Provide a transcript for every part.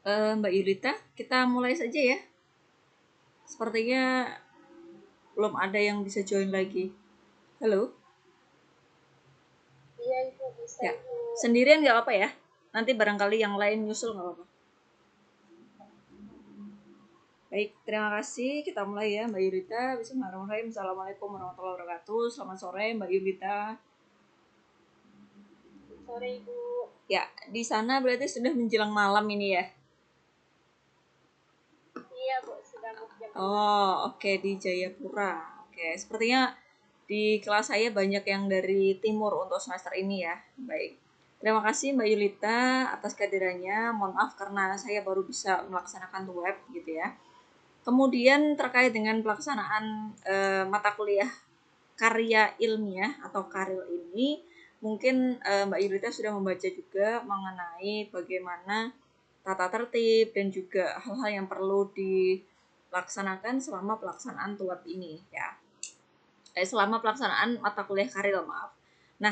Mbak Yulita, kita mulai saja ya. Sepertinya belum ada yang bisa join lagi. Halo? Iya Ibu, bisa Ya, Ibu. sendirian nggak apa-apa ya? Nanti barangkali yang lain nyusul nggak apa-apa. Baik, terima kasih. Kita mulai ya Mbak Yulita. Bismillahirrahmanirrahim. Assalamualaikum warahmatullahi wabarakatuh. Selamat sore Mbak Yulita. Sore Ibu. Ya, di sana berarti sudah menjelang malam ini ya? Iya Bu, sudah mau jam 5. Oh, oke, di Jayapura. Oke, sepertinya di kelas saya banyak yang dari timur untuk semester ini ya. Baik. Terima kasih Mbak Yulita atas kehadirannya. Mohon maaf karena saya baru bisa melaksanakan web gitu ya. Kemudian terkait dengan pelaksanaan mata kuliah karya ilmiah atau karil ini, mungkin Mbak Yulita sudah membaca juga mengenai bagaimana tata tertib dan juga hal-hal yang perlu dilaksanakan selama pelaksanaan tuap ini ya. Selama pelaksanaan mata kuliah karil, maaf. Nah,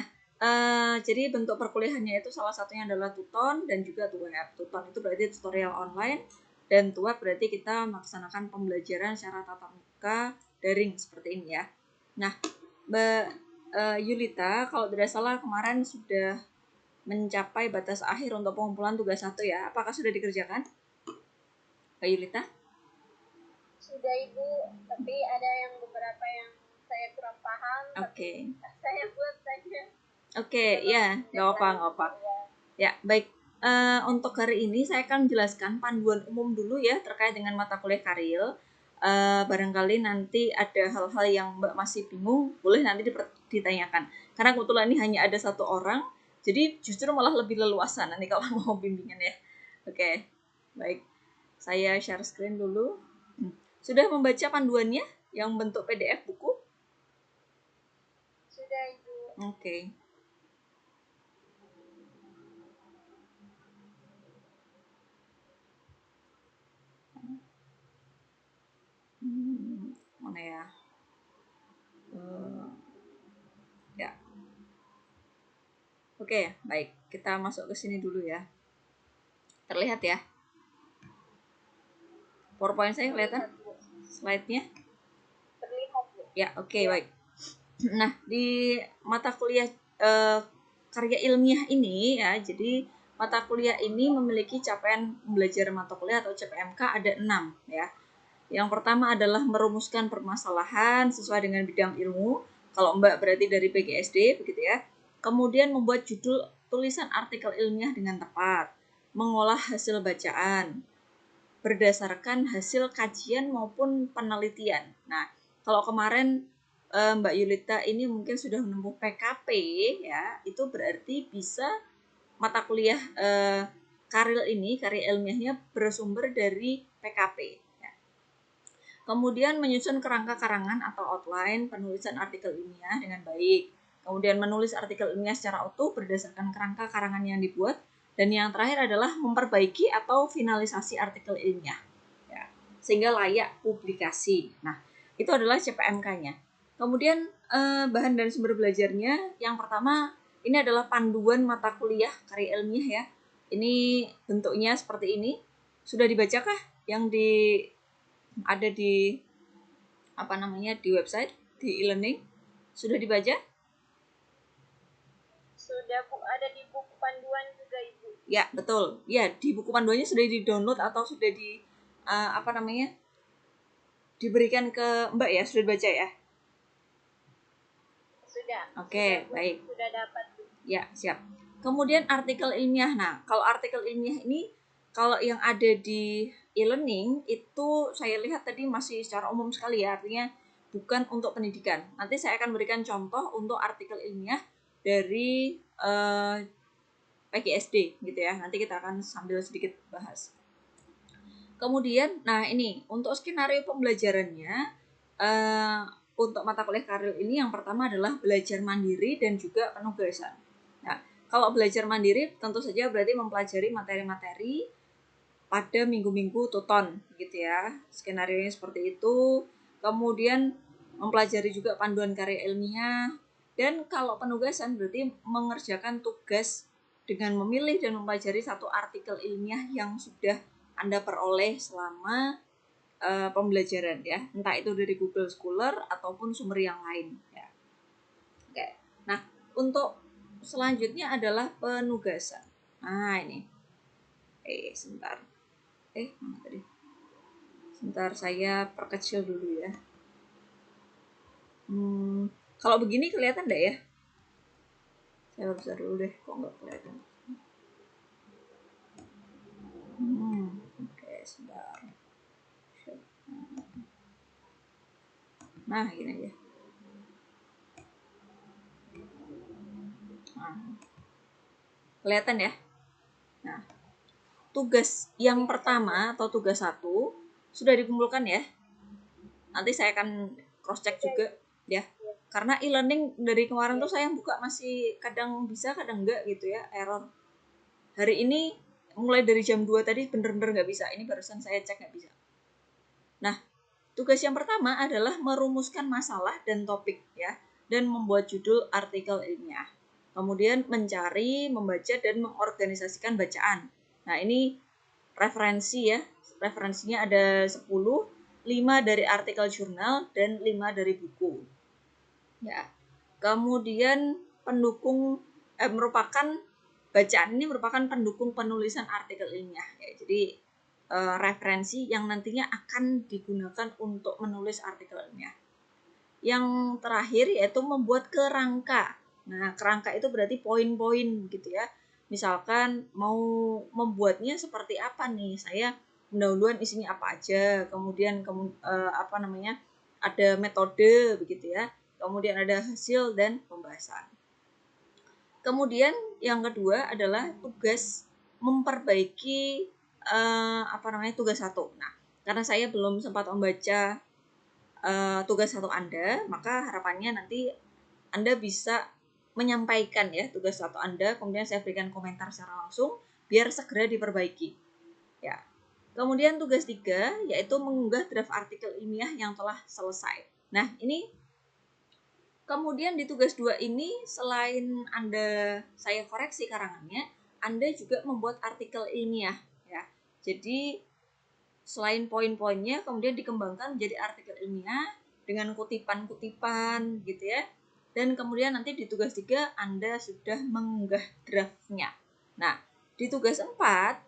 jadi bentuk perkuliahannya itu salah satunya adalah tuton dan juga tuweb. Tuton itu berarti tutorial online dan tuweb berarti kita melaksanakan pembelajaran secara tatap muka daring seperti ini ya. Nah, Mbak Yulita, kalau tidak salah kemarin sudah mencapai batas akhir untuk pengumpulan tugas 1 ya. Apakah sudah dikerjakan? Mbak Yulita? Sudah Ibu, tapi ada yang beberapa yang saya kurang paham. Oke. Tapi saya buat saja. Oke, ya, nggak apa-apa. Ya, baik. Untuk hari ini saya akan menjelaskan panduan umum dulu ya terkait dengan mata kuliah karil. Barangkali nanti ada hal-hal yang Mbak masih bingung, boleh nanti ditanyakan. Karena kebetulan ini hanya ada satu orang, jadi justru malah lebih leluasa nanti kalau mau bimbingan ya. Oke, baik. Saya share screen dulu. Sudah membaca panduannya yang bentuk PDF buku? Sudah Ibu. Oke. Mana ya? Ya. Oke, baik. Kita masuk ke sini dulu ya. Terlihat ya? PowerPoint saya kelihatan? Slide-nya? Terlihat Bu. Ya, oke, baik. Nah, di mata kuliah karya ilmiah ini ya, jadi mata kuliah ini memiliki capaian pembelajaran mata kuliah atau CPMK ada 6 ya. Yang pertama adalah merumuskan permasalahan sesuai dengan bidang ilmu. Kalau Mbak berarti dari PGSD begitu ya. Kemudian membuat judul tulisan artikel ilmiah dengan tepat, mengolah hasil bacaan berdasarkan hasil kajian maupun penelitian. Nah, kalau kemarin Mbak Yulita ini mungkin sudah menempuh PKP ya, itu berarti bisa mata kuliah karil ini, karya ilmiahnya bersumber dari PKP. Ya. Kemudian menyusun kerangka karangan atau outline penulisan artikel ilmiah dengan baik. Kemudian menulis artikel ilmiah secara utuh berdasarkan kerangka karangan yang dibuat. Dan yang terakhir adalah memperbaiki atau finalisasi artikel ilmiah. Ya, sehingga layak publikasi. Nah, itu adalah CPMK-nya. Kemudian bahan dan sumber belajarnya, yang pertama ini adalah panduan mata kuliah karya ilmiah ya. Ini bentuknya seperti ini. Sudah dibacakah yang ada di di website, di e-learning? Sudah dibaca? Sudah Bu, ada di buku panduan juga Ibu. Ya, betul. Ya, di buku panduannya sudah di-download atau sudah diberikan ke Mbak ya, sudah dibaca ya? Sudah. Oke, Sudah, baik. Sudah dapat Bu. Ya, siap. Kemudian artikel ilmiah. Nah, kalau artikel ilmiah ini, kalau yang ada di e-learning, itu saya lihat tadi masih secara umum sekali ya, artinya bukan untuk pendidikan. Nanti saya akan berikan contoh untuk artikel ilmiah dari PGSD gitu ya. Nanti kita akan sambil sedikit bahas. Kemudian, nah ini untuk skenario pembelajarannya untuk mata kuliah karil ini yang pertama adalah belajar mandiri dan juga penugasan. Nah, kalau belajar mandiri tentu saja berarti mempelajari materi-materi pada minggu-minggu tuton gitu ya. Skenarionya seperti itu. Kemudian mempelajari juga panduan karya ilmiah dan kalau penugasan berarti mengerjakan tugas dengan memilih dan mempelajari satu artikel ilmiah yang sudah Anda peroleh selama pembelajaran ya, entah itu dari Google Scholar ataupun sumber yang lain ya. Oke. Nah, untuk selanjutnya adalah penugasan. Nah, ini. Sebentar. Mana tadi? Sebentar, saya perkecil dulu ya. Kalau begini kelihatan enggak ya? Saya besar dulu deh, kok nggak kelihatan. Oke, sebentar. Nah, gini aja. Nah, kelihatan ya? Nah, tugas yang pertama atau tugas 1 sudah dikumpulkan ya. Nanti saya akan cross check juga ya. Karena e-learning dari kemarin tuh saya buka masih kadang bisa, kadang enggak gitu ya, error. Hari ini mulai dari jam 2 tadi bener-bener nggak bisa. Ini barusan saya cek nggak bisa. Nah, tugas yang pertama adalah merumuskan masalah dan topik ya, dan membuat judul artikel ilmiah. Kemudian mencari, membaca, dan mengorganisasikan bacaan. Nah, ini referensi ya. Referensinya ada 10, 5 dari artikel jurnal dan 5 dari buku. Ya. Kemudian pendukung merupakan bacaan ini merupakan pendukung penulisan artikel ilmiah ya. Jadi referensi yang nantinya akan digunakan untuk menulis artikel ilmiah. Yang terakhir yaitu membuat kerangka. Nah, kerangka itu berarti poin-poin gitu ya. Misalkan mau membuatnya seperti apa nih? Saya pendahuluan isinya apa aja, kemudian ada metode begitu ya. Kemudian ada hasil dan pembahasan. Kemudian yang kedua adalah tugas memperbaiki tugas 1. Nah, karena saya belum sempat membaca tugas 1 Anda, maka harapannya nanti Anda bisa menyampaikan ya tugas 1 Anda, kemudian saya berikan komentar secara langsung biar segera diperbaiki. Ya. Kemudian tugas 3 yaitu mengunggah draft artikel ilmiah yang telah selesai. Nah, ini kemudian di tugas 2 ini selain saya koreksi karangannya, Anda juga membuat artikel ilmiah ya. Jadi selain poin-poinnya kemudian dikembangkan menjadi artikel ilmiah dengan kutipan-kutipan gitu ya. Dan kemudian nanti di tugas 3 Anda sudah mengunggah draftnya. Nah, di tugas 4,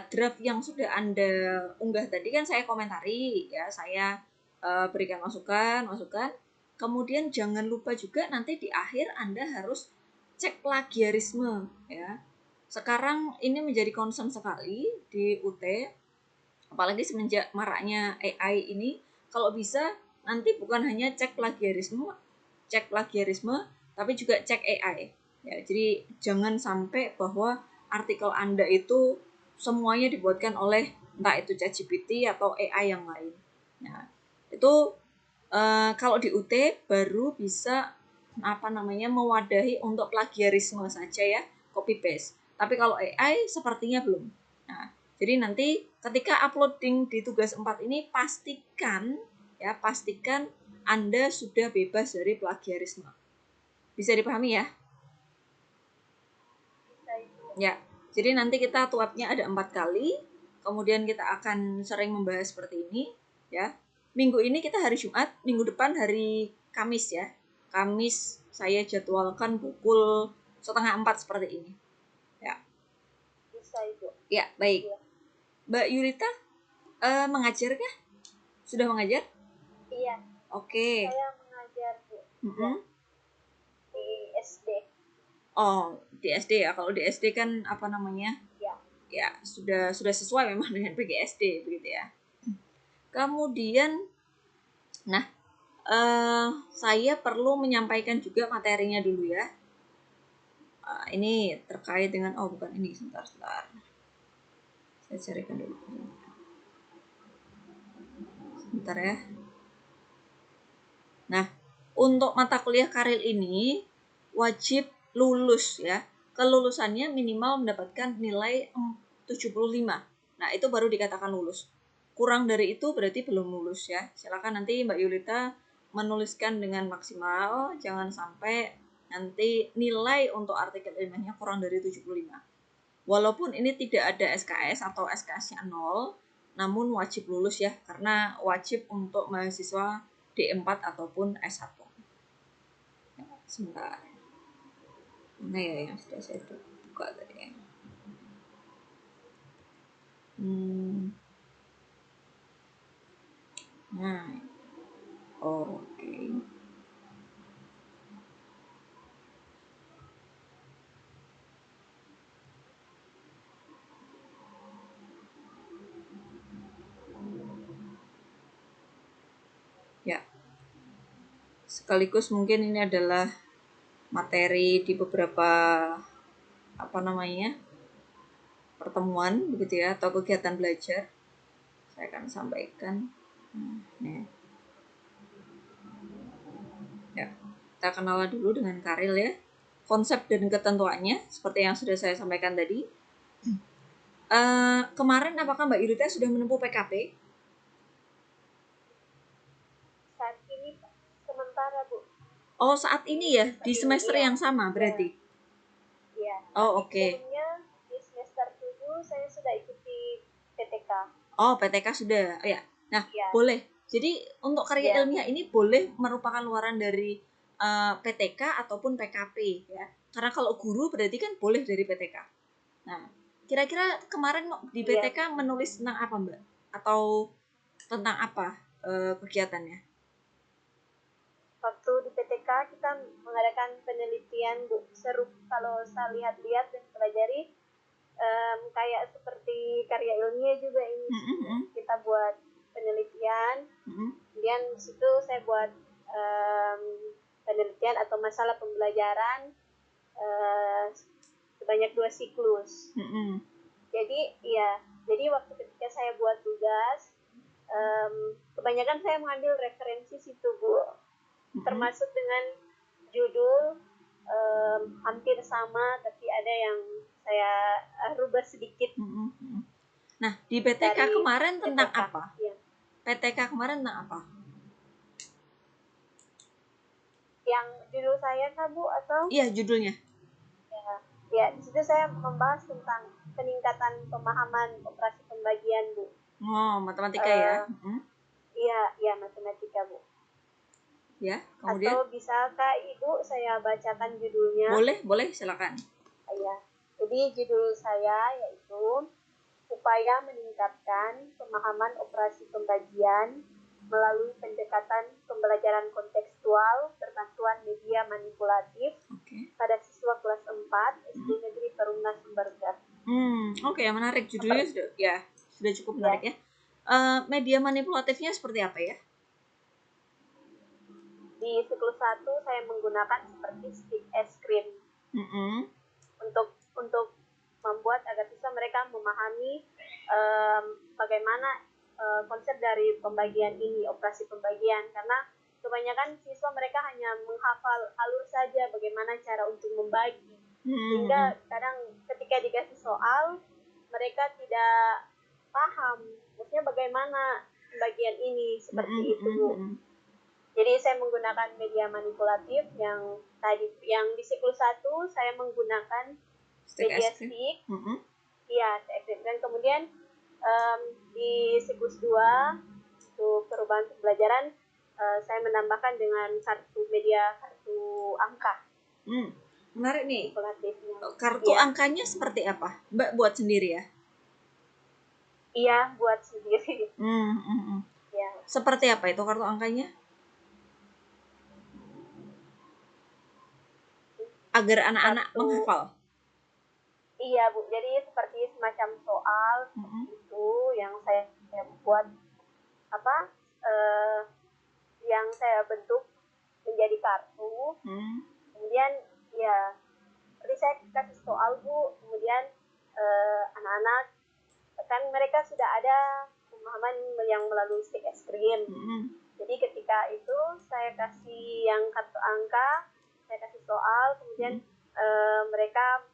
draft yang sudah Anda unggah tadi kan saya komentari ya, saya berikan masukan. Kemudian jangan lupa juga nanti di akhir Anda harus cek plagiarisme ya. Sekarang ini menjadi concern sekali di UT, apalagi semenjak maraknya AI ini. Kalau bisa nanti bukan hanya cek plagiarisme, tapi juga cek AI. Ya, jadi jangan sampai bahwa artikel Anda itu semuanya dibuatkan oleh entah itu ChatGPT atau AI yang lain. Nah, itu kalau di UT baru bisa mewadahi untuk plagiarisme saja ya, copy paste. Tapi kalau AI sepertinya belum. Nah, jadi nanti ketika uploading di tugas 4 ini pastikan Anda sudah bebas dari plagiarisme. Bisa dipahami ya? Ya. Jadi nanti kita tuapnya ada 4 kali. Kemudian kita akan sering membahas seperti ini ya. Minggu ini kita hari Jumat, minggu depan hari Kamis ya. Kamis saya jadwalkan pukul 3:30 seperti ini. Ya. Bisa Ibu. Ya, baik. Ya. Mbak Yulita mengajar kah? Sudah mengajar? Iya. Oke. Saya mengajar Bu. Ya. Di SD. Oh, di SD ya. Kalau di SD kan Ya. Ya, sudah sesuai memang dengan PGSD begitu ya. Kemudian saya perlu menyampaikan juga materinya dulu ya. Ini terkait dengan bukan ini, sebentar. Saya carikan dulu. Sebentar ya. Nah, untuk mata kuliah Karil ini wajib lulus ya. Kelulusannya minimal mendapatkan nilai 75. Nah, itu baru dikatakan lulus. Kurang dari itu berarti belum lulus ya. Silakan nanti Mbak Yulita menuliskan dengan maksimal, jangan sampai nanti nilai untuk artikel ilmiahnya kurang dari 75. Walaupun ini tidak ada SKS atau SKS-nya 0, namun wajib lulus ya, karena wajib untuk mahasiswa D4 ataupun S1. Sebentar. Mana ya yang sudah saya buka tadi ya? Nah, oke. Ya, sekaligus mungkin ini adalah materi di beberapa pertemuan begitu ya, atau kegiatan belajar. Saya akan sampaikan. Nih. Ya, kita kenalan dulu dengan Karil ya. Konsep dan ketentuannya seperti yang sudah saya sampaikan tadi. Kemarin apakah Mbak Yurita sudah menempuh PKP? Saat ini sementara, Bu. Oh, saat ini ya, di semester yang sama berarti? Iya. Oh, oke. Sebelumnya di semester 7 saya sudah ikuti PTK. Oh, PTK sudah. Oh, ya. Nah, boleh. Jadi untuk karya ilmiah ini boleh merupakan luaran dari PTK ataupun PKP ya. Karena kalau guru berarti kan boleh dari PTK. Nah, kira-kira kemarin di PTK menulis tentang apa, Mbak? Atau tentang apa kegiatannya? Waktu di PTK kita mengadakan penelitian, Bu. Seru kalau saya lihat-lihat dan pelajari, kayak seperti karya ilmiah juga ini. Kita buat penelitian, kemudian di situ saya buat penelitian atau masalah pembelajaran sebanyak 2 siklus. Jadi waktu ketika saya buat tugas, kebanyakan saya mengambil referensi situ, Bu. Termasuk dengan judul hampir sama, tapi ada yang saya rubah sedikit. Nah, di PTK kemarin tentang apa? Ya. PTK kemarin tentang apa? Yang judul saya kah, Bu, atau? Iya, judulnya. Ya, di situ saya membahas tentang peningkatan pemahaman operasi pembagian, Bu. Oh, matematika ya? Iya, matematika, Bu. Ya, kemudian? Atau bisakah Ibu saya bacakan judulnya? Boleh, silakan. Ya, jadi judul saya yaitu upaya meningkatkan pemahaman operasi pembagian melalui pendekatan pembelajaran kontekstual berbantuan media manipulatif pada siswa kelas 4 SD Negeri Perumnas Sumbergas. Oke, menarik judulnya sudah cukup menarik ya. Media manipulatifnya seperti apa ya? Di siklus 1 saya menggunakan seperti stick es krim untuk membuat agar bisa mereka memahami bagaimana konsep dari pembagian ini, operasi pembagian, karena kebanyakan siswa mereka hanya menghafal alur saja bagaimana cara untuk membagi, sehingga kadang ketika dikasih soal mereka tidak paham maksudnya bagaimana pembagian ini seperti itu. Jadi saya menggunakan media manipulatif yang di siklus 1 saya menggunakan media stick. Iya, dan kemudian di siklus 2 untuk perubahan pembelajaran saya menambahkan dengan kartu angka. Menarik nih. Kartu angkanya seperti apa? Mbak buat sendiri ya? Iya, buat sendiri. Ya. Seperti apa itu kartu angkanya? Agar anak-anak menghafal. Iya, Bu. Jadi seperti semacam soal itu yang saya buat yang saya bentuk menjadi kartu. Kemudian ya, tadi saya kasih soal, Bu. Kemudian anak-anak kan mereka sudah ada pemahaman yang melalui stick es krim. Jadi ketika itu saya kasih yang kartu angka, saya kasih soal, kemudian mereka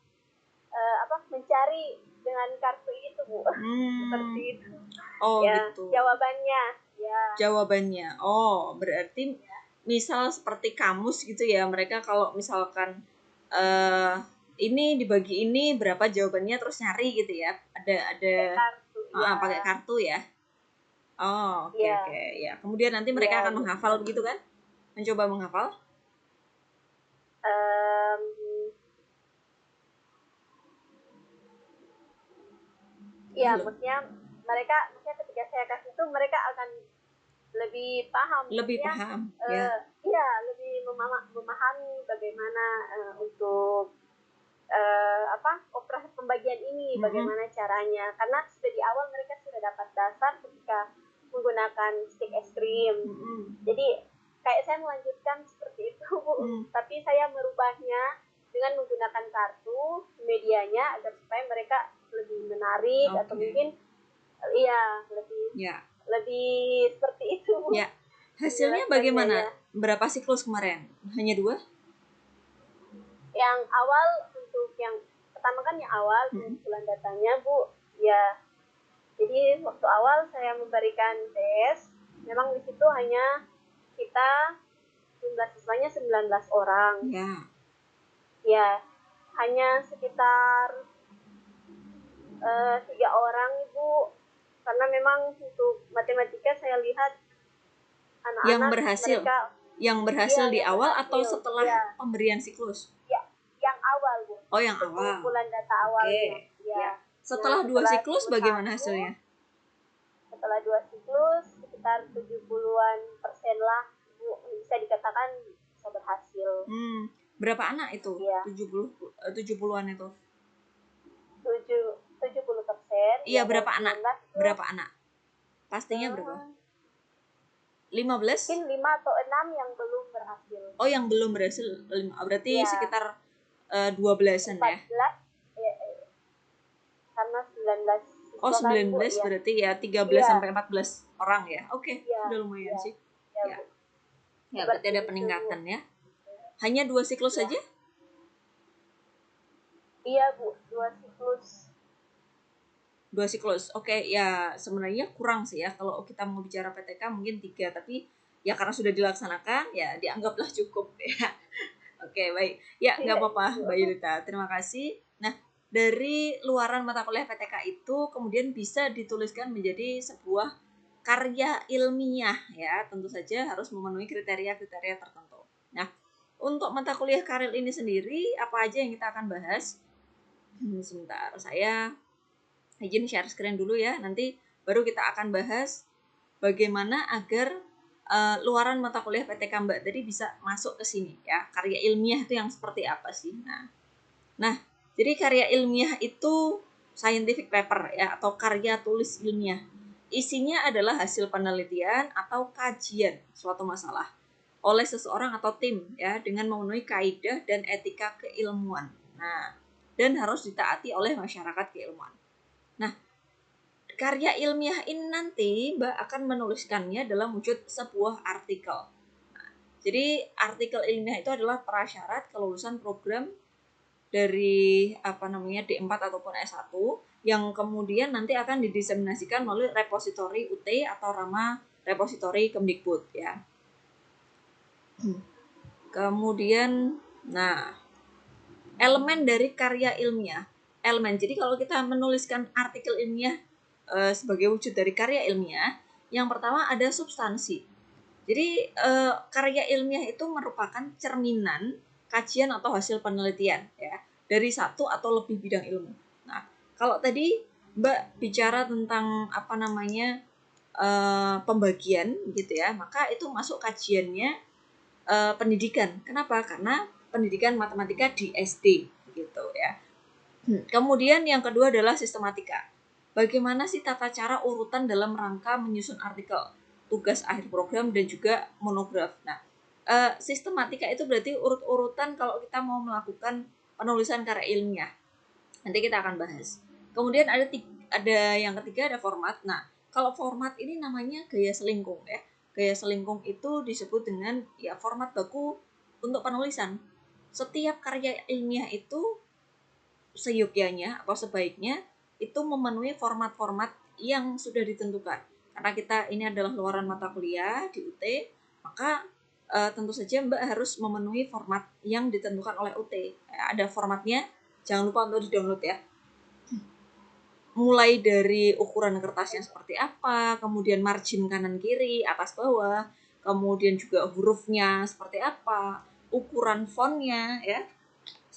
mencari dengan kartu itu, Bu. Seperti itu. Oh ya, gitu. Jawabannya. Ya. Jawabannya. Oh, berarti misal seperti kamus gitu ya. Mereka kalau misalkan ini dibagi ini berapa jawabannya terus nyari gitu ya. Ada kartu ya. pakai kartu ya. Oh, oke Iya, oke ya. Kemudian nanti mereka iya. akan menghafal begitu kan? Mencoba menghafal. Em, ya, Halo. maksudnya ketika saya kasih itu mereka akan lebih paham, Lebih maksudnya paham ya. iya lebih memahami bagaimana untuk operasi pembagian ini, Mm-mm. bagaimana caranya, karena sudah di awal mereka sudah dapat dasar ketika menggunakan stick es krim. Mm-mm. Jadi kayak saya melanjutkan seperti itu Bu, Mm. tapi saya merubahnya dengan menggunakan kartu medianya agar supaya mereka lebih menarik atau Oke. mungkin iya lebih Ya. lebih seperti itu Bu. Ya. Hasilnya Menjelaskannya bagaimana? ya. Berapa siklus kemarin? Hanya 2? Yang awal untuk yang pertama kan yang awal Mm-mm. pengumpulan datanya Bu, ya. Jadi waktu awal saya memberikan tes, memang di situ hanya kita jumlah siswanya 19 orang. Ya. Ya, hanya sekitar 3 orang Ibu. Karena memang untuk matematika saya lihat Yang anak-anak berhasil. mereka Yang berhasil ya di yang awal atau berhasil. setelah Ya, pemberian siklus? ya, yang awal Bu. Oh, yang Untuk awal. pengumpulan data Oke. awalnya. Ya. Ya. Setelah 2 setelah siklus bagaimana 21, hasilnya? setelah 2 siklus sekitar 70-an% lah Bu, bisa dikatakan bisa berhasil. Berapa anak itu? Iya. 70-an itu. 70%. Iya, Ya, berapa dari anak? 19 itu Berapa anak? Pastinya berapa? 15? mungkin 5 atau 6 yang belum berhasil. Oh, yang belum berhasil 5. Berarti Ya, sekitar 12-an ya. 14 ya, karena 19 Oh, siswa kan Bu 19 ya. berarti ya 13 Iya, sampai 14 orang ya. Oke, iya, sudah lumayan iya. sih. Ya, Ya. Bu. Ya, berarti Seperti ada itu, peningkatan Bu. ya. Hanya 2 siklus Ya. saja? Iya, Bu, 2 siklus. 2 siklus. Oke, ya sebenarnya kurang sih ya. Kalau kita mau bicara PTK mungkin 3, tapi ya karena sudah dilaksanakan ya dianggaplah cukup ya. Oke, baik. Ya, nggak Iya, apa-apa, Mbak Bu. Yulita. Terima kasih. Nah, dari luaran mata kuliah PTK itu kemudian bisa dituliskan menjadi sebuah karya ilmiah ya. Tentu saja harus memenuhi kriteria-kriteria tertentu. Nah, untuk mata kuliah karya ini sendiri, apa aja yang kita akan bahas? Sebentar, saya izin share screen dulu ya. Nanti baru kita akan bahas bagaimana agar luaran mata kuliah PTK Mbak tadi bisa masuk ke sini ya. Karya ilmiah itu yang seperti apa sih? Nah, jadi karya ilmiah itu scientific paper ya atau karya tulis ilmiah. Isinya adalah hasil penelitian atau kajian suatu masalah oleh seseorang atau tim ya dengan memenuhi kaidah dan etika keilmuan. Nah, dan harus ditaati oleh masyarakat keilmuan. Nah, karya ilmiah ini nanti Mbak akan menuliskannya dalam wujud sebuah artikel. Nah, jadi artikel ilmiah itu adalah prasyarat kelulusan program dari D4 ataupun S1 yang kemudian nanti akan didiseminasikan melalui repositori UT atau Rama repositori Kemdikbud ya. Kemudian elemen dari karya ilmiah. Jadi kalau kita menuliskan artikel ilmiah sebagai wujud dari karya ilmiah, yang pertama ada substansi. Jadi karya ilmiah itu merupakan cerminan kajian atau hasil penelitian ya dari satu atau lebih bidang ilmu. Nah, kalau tadi Mbak bicara tentang pembagian gitu ya, maka itu masuk kajiannya pendidikan. Kenapa? Karena pendidikan matematika di SD gitu ya. Kemudian yang kedua adalah sistematika. Bagaimana sih tata cara urutan dalam rangka menyusun artikel, tugas akhir program dan juga monograf. Nah, sistematika itu berarti urut-urutan kalau kita mau melakukan penulisan karya ilmiah. Nanti kita akan bahas. Kemudian ada yang ketiga ada format. Nah, kalau format ini namanya gaya selingkung ya. Gaya selingkung itu disebut dengan ya format baku untuk penulisan. Setiap karya ilmiah itu seyogyanya atau sebaiknya itu memenuhi format-format yang sudah ditentukan. Karena kita ini adalah luaran mata kuliah di UT, maka tentu saja Mbak harus memenuhi format yang ditentukan oleh UT. Ada formatnya jangan lupa untuk di-download ya. Mulai dari ukuran kertasnya seperti apa, kemudian margin kanan kiri, atas bawah, kemudian juga hurufnya seperti apa, ukuran fontnya ya,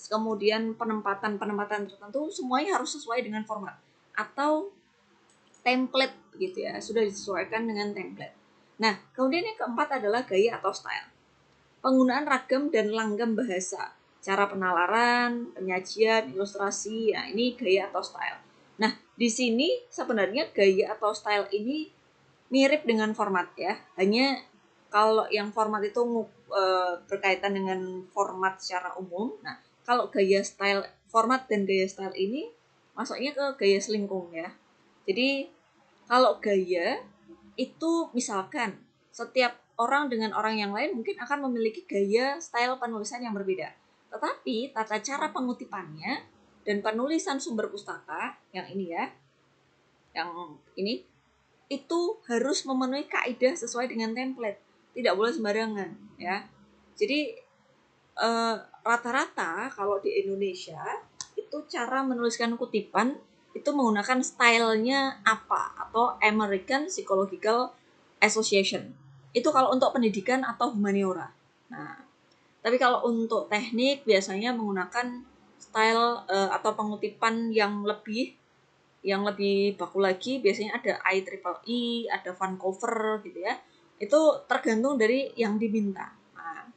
kemudian penempatan tertentu, semuanya harus sesuai dengan format atau template gitu ya, sudah disesuaikan dengan template. Nah, kemudian yang keempat adalah gaya atau style. Penggunaan ragam dan langgam bahasa, cara penalaran, penyajian, ilustrasi, ya ini gaya atau style. Nah, di sini sebenarnya gaya atau style ini mirip dengan format ya. Hanya kalau yang format itu berkaitan dengan format secara umum. Nah, kalau gaya style, format dan gaya style ini masuknya ke gaya selingkung ya. Jadi kalau gaya itu misalkan setiap orang dengan orang yang lain mungkin akan memiliki gaya style penulisan yang berbeda. Tetapi tata cara pengutipannya dan penulisan sumber pustaka yang ini ya, yang ini itu harus memenuhi kaidah sesuai dengan template, tidak boleh sembarangan ya. Jadi rata-rata kalau di Indonesia itu cara menuliskan kutipan itu menggunakan stylenya apa atau American Psychological Association. Itu kalau untuk pendidikan atau humaniora. Nah, tapi kalau untuk teknik biasanya menggunakan style atau pengutipan yang lebih baku lagi, biasanya ada IEEE, ada Vancouver gitu ya. Itu tergantung dari yang diminta. Nah,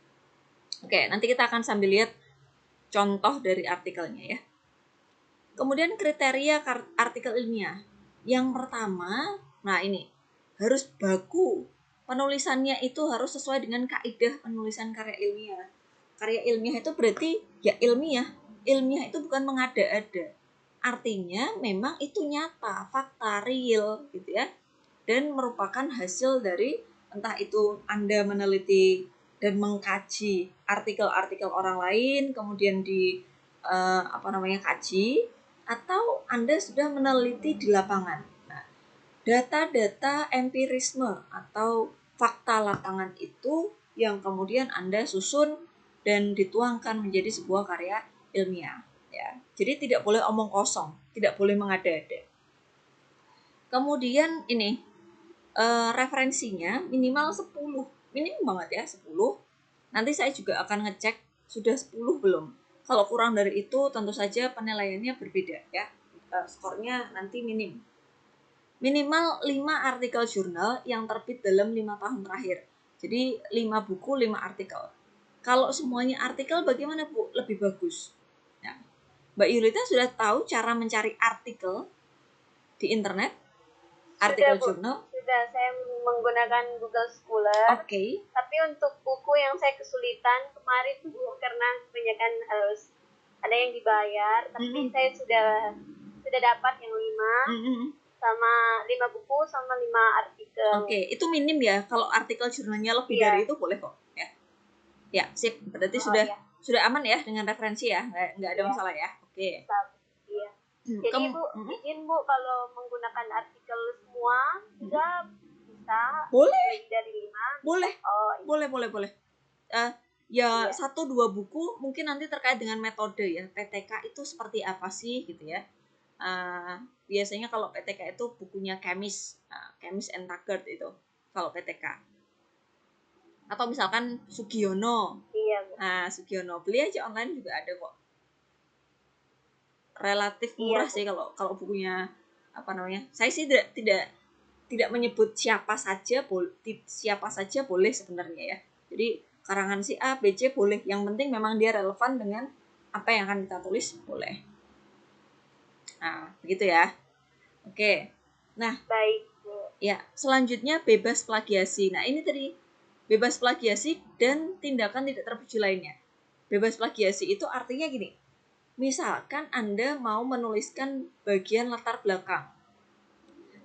oke, nanti kita akan sambil lihat contoh dari artikelnya ya. Kemudian kriteria artikel ilmiah. Yang pertama, nah ini, harus baku. Penulisannya itu harus sesuai dengan kaidah penulisan karya ilmiah. Karya ilmiah itu berarti ya ilmiah. Ilmiah itu bukan mengada-ada. Artinya memang itu nyata, fakta, real gitu ya. Dan merupakan hasil dari entah itu Anda meneliti dan mengkaji artikel-artikel orang lain, kemudian kaji, atau Anda sudah meneliti di lapangan. Nah, data-data empirisme atau fakta lapangan itu yang kemudian Anda susun dan dituangkan menjadi sebuah karya ilmiah. Ya, jadi tidak boleh omong kosong, tidak boleh mengada-ada. Kemudian ini referensinya minimal 10, minimum banget ya 10. Nanti saya juga akan ngecek sudah 10 belum. Kalau kurang dari itu tentu saja penilaiannya berbeda ya. Skornya nanti minimal 5 artikel jurnal yang terbit dalam 5 tahun terakhir. Jadi 5 buku, 5 artikel. Kalau semuanya artikel bagaimana Bu? Lebih bagus. Nah, Mbak Yulita sudah tahu cara mencari artikel di internet? Artikel jurnal? Sudah, saya menggunakan Google Scholar. Oke. Tapi untuk buku yang saya kesulitan kemarin tuh karena kebanyakan harus ada yang dibayar, tapi saya sudah dapat yang 5. Sama 5 buku sama 5 artikel. Oke, itu minim ya. Kalau artikel jurnalnya lebih dari itu boleh kok ya. Ya, sip. Berarti sudah aman ya dengan referensi ya. Nggak ada masalah ya. Oke. Iya. Jadi Bu, izin Bu kalau menggunakan artikel semua juga bisa. Boleh. Lebih dari 5. Boleh. Oh, iya. Boleh. Ya 1-2 buku mungkin nanti terkait dengan metode ya. PTK itu seperti apa sih gitu ya. Biasanya kalau PTK itu bukunya Chemist and Taggart itu kalau PTK. Atau misalkan Sugiono. Iya. Sugiono beli aja online juga ada kok. Relatif murah sih kalau bukunya Saya sih tidak menyebut siapa saja boleh sebenarnya ya. Jadi karangan si A, B, C boleh. Yang penting memang dia relevan dengan apa yang akan kita tulis boleh. Nah, begitu ya. Oke. Nah, baik. Ya, selanjutnya bebas plagiasi. Nah, ini tadi bebas plagiasi dan tindakan tidak terpuji lainnya. Bebas plagiasi itu artinya gini. Misalkan Anda mau menuliskan bagian latar belakang.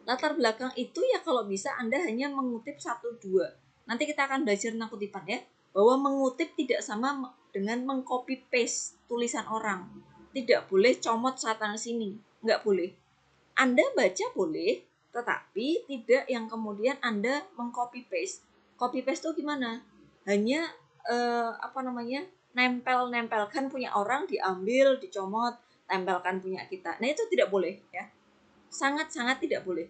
Latar belakang itu ya kalau bisa Anda hanya mengutip 1-2. Nanti kita akan belajar tentang kutipan ya. Bahwa mengutip tidak sama dengan mengcopy paste tulisan orang. Tidak boleh comot sana sini. Nggak boleh. Anda baca boleh, tetapi tidak yang kemudian Anda mengcopy paste. Copy paste itu gimana? Hanya nempelkan punya orang, diambil, dicomot, tempelkan punya kita. Nah, itu tidak boleh ya. Sangat-sangat tidak boleh.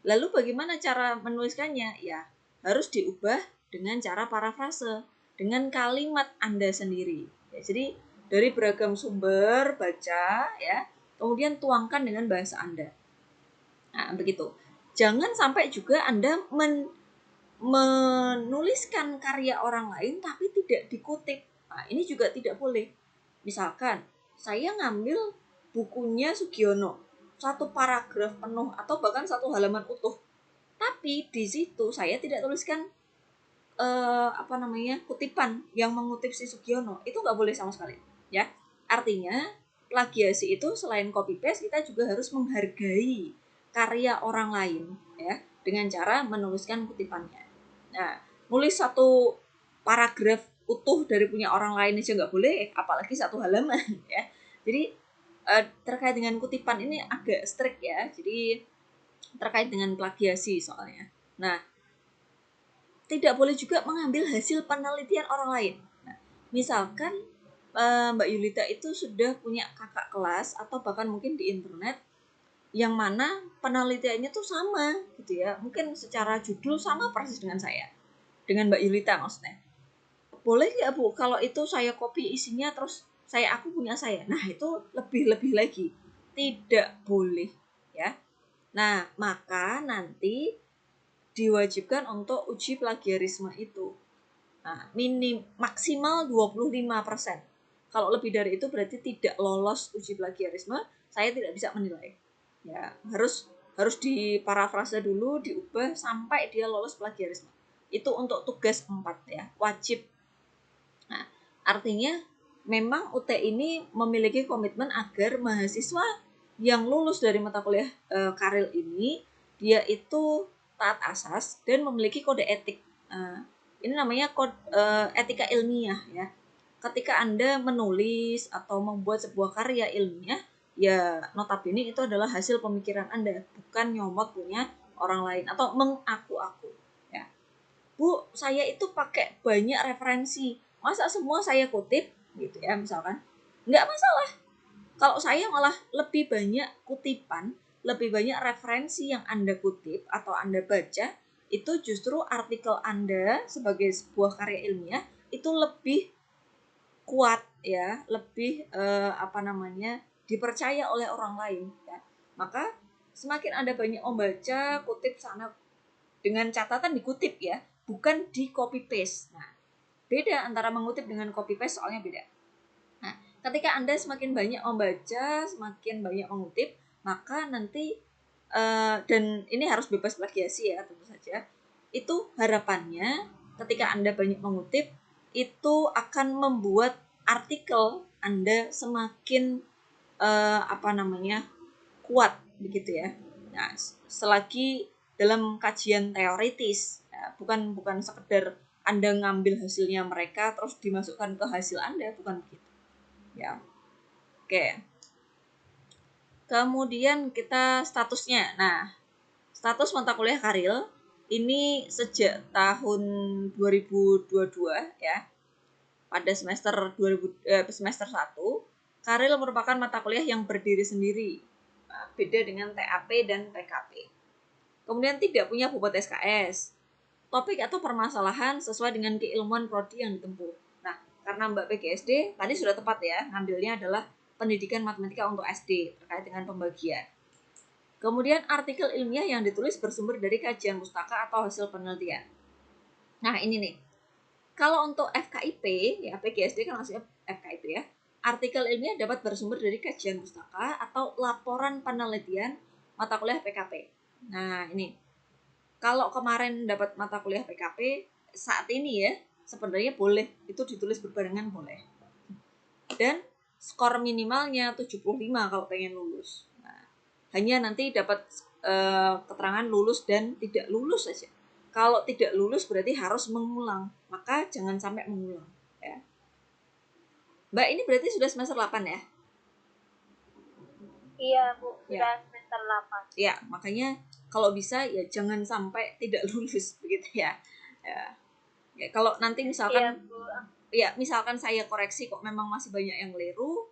Lalu bagaimana cara menuliskannya? Ya, harus diubah dengan cara parafrase, dengan kalimat Anda sendiri. Ya, jadi dari beragam sumber baca ya, kemudian tuangkan dengan bahasa Anda. Nah, begitu. Jangan sampai juga Anda menuliskan karya orang lain tapi tidak dikutip. Nah, ini juga tidak boleh. Misalkan, saya ngambil bukunya Sugiono, satu paragraf penuh atau bahkan satu halaman utuh. Tapi di situ saya tidak tuliskan kutipan yang mengutip si Sugiono. Itu nggak boleh sama sekali. Ya, artinya plagiasi itu selain copy paste, kita juga harus menghargai karya orang lain ya dengan cara menuliskan kutipannya. Nah, nulis satu paragraf utuh dari punya orang lain aja nggak boleh, apalagi satu halaman ya. Jadi terkait dengan kutipan ini agak strict ya. Jadi terkait dengan plagiasi soalnya. Nah, tidak boleh juga mengambil hasil penelitian orang lain. Nah, misalkan Mbak Yulita itu sudah punya kakak kelas atau bahkan mungkin di internet yang mana penelitiannya tuh sama gitu ya. Mungkin secara judul sama persis dengan saya. Dengan Mbak Yulita maksudnya. Boleh nggak Bu kalau itu saya copy isinya terus aku punya saya. Nah, itu lebih lagi. Tidak boleh ya. Nah, maka nanti diwajibkan untuk uji plagiarisme itu. Nah, maksimal 25%. Kalau lebih dari itu berarti tidak lolos uji plagiarisme, saya tidak bisa menilai. Ya, harus diparafrase dulu, diubah sampai dia lolos plagiarisme. Itu untuk tugas 4 ya, wajib. Nah, artinya memang UT ini memiliki komitmen agar mahasiswa yang lulus dari mata kuliah Karil ini dia itu taat asas dan memiliki kode etik. Ini namanya etika ilmiah ya. Ketika Anda menulis atau membuat sebuah karya ilmiah, ya notabene itu adalah hasil pemikiran Anda, bukan nyomot punya orang lain atau mengaku-aku. Ya. Bu, saya itu pakai banyak referensi. Masa semua saya kutip gitu ya misalkan? Nggak masalah. Kalau saya malah lebih banyak kutipan, lebih banyak referensi yang Anda kutip atau Anda baca, itu justru artikel Anda sebagai sebuah karya ilmiah itu lebih kuat ya, lebih dipercaya oleh orang lain ya. Maka semakin Anda banyak membaca, kutip sana dengan catatan dikutip ya, bukan di copy paste. Nah, beda antara mengutip dengan copy paste soalnya beda. Nah, ketika Anda semakin banyak membaca, semakin banyak mengutip, maka nanti dan ini harus bebas plagiasi ya tentu saja. Itu harapannya ketika Anda banyak mengutip itu akan membuat artikel Anda semakin kuat begitu ya. Nah, selagi dalam kajian teoritis, ya, bukan sekedar Anda ngambil hasilnya mereka terus dimasukkan ke hasil Anda, bukan begitu. Ya. Oke. Kemudian kita statusnya. Nah, status mata kuliah Karil ini sejak tahun 2022 ya. Pada semester 1, Karil merupakan mata kuliah yang berdiri sendiri. Nah, beda dengan TAP dan PKP. Kemudian tidak punya bobot SKS. Topik atau permasalahan sesuai dengan keilmuan prodi yang ditempuh. Nah, karena Mbak PGSD tadi sudah tepat ya, ngambilnya adalah pendidikan matematika untuk SD terkait dengan pembagian. Kemudian artikel ilmiah yang ditulis bersumber dari kajian pustaka atau hasil penelitian. Nah, ini nih. Kalau untuk FKIP, ya PGSD kan maksudnya FKIP ya. Artikel ilmiah dapat bersumber dari kajian pustaka atau laporan penelitian mata kuliah PKP. Nah, ini. Kalau kemarin dapat mata kuliah PKP, saat ini ya, sebenarnya boleh. Itu ditulis berbarengan boleh. Dan skor minimalnya 75 kalau pengen lulus. Nah, hanya nanti dapat keterangan lulus dan tidak lulus saja. Kalau tidak lulus berarti harus mengulang. Maka jangan sampai mengulang. Ya. Mbak, ini berarti sudah semester 8 ya? Iya, Bu. Sudah semester 8. Ya, makanya kalau bisa ya jangan sampai tidak lulus begitu ya. Ya, kalau nanti misalkan misalkan saya koreksi kok memang masih banyak yang keliru,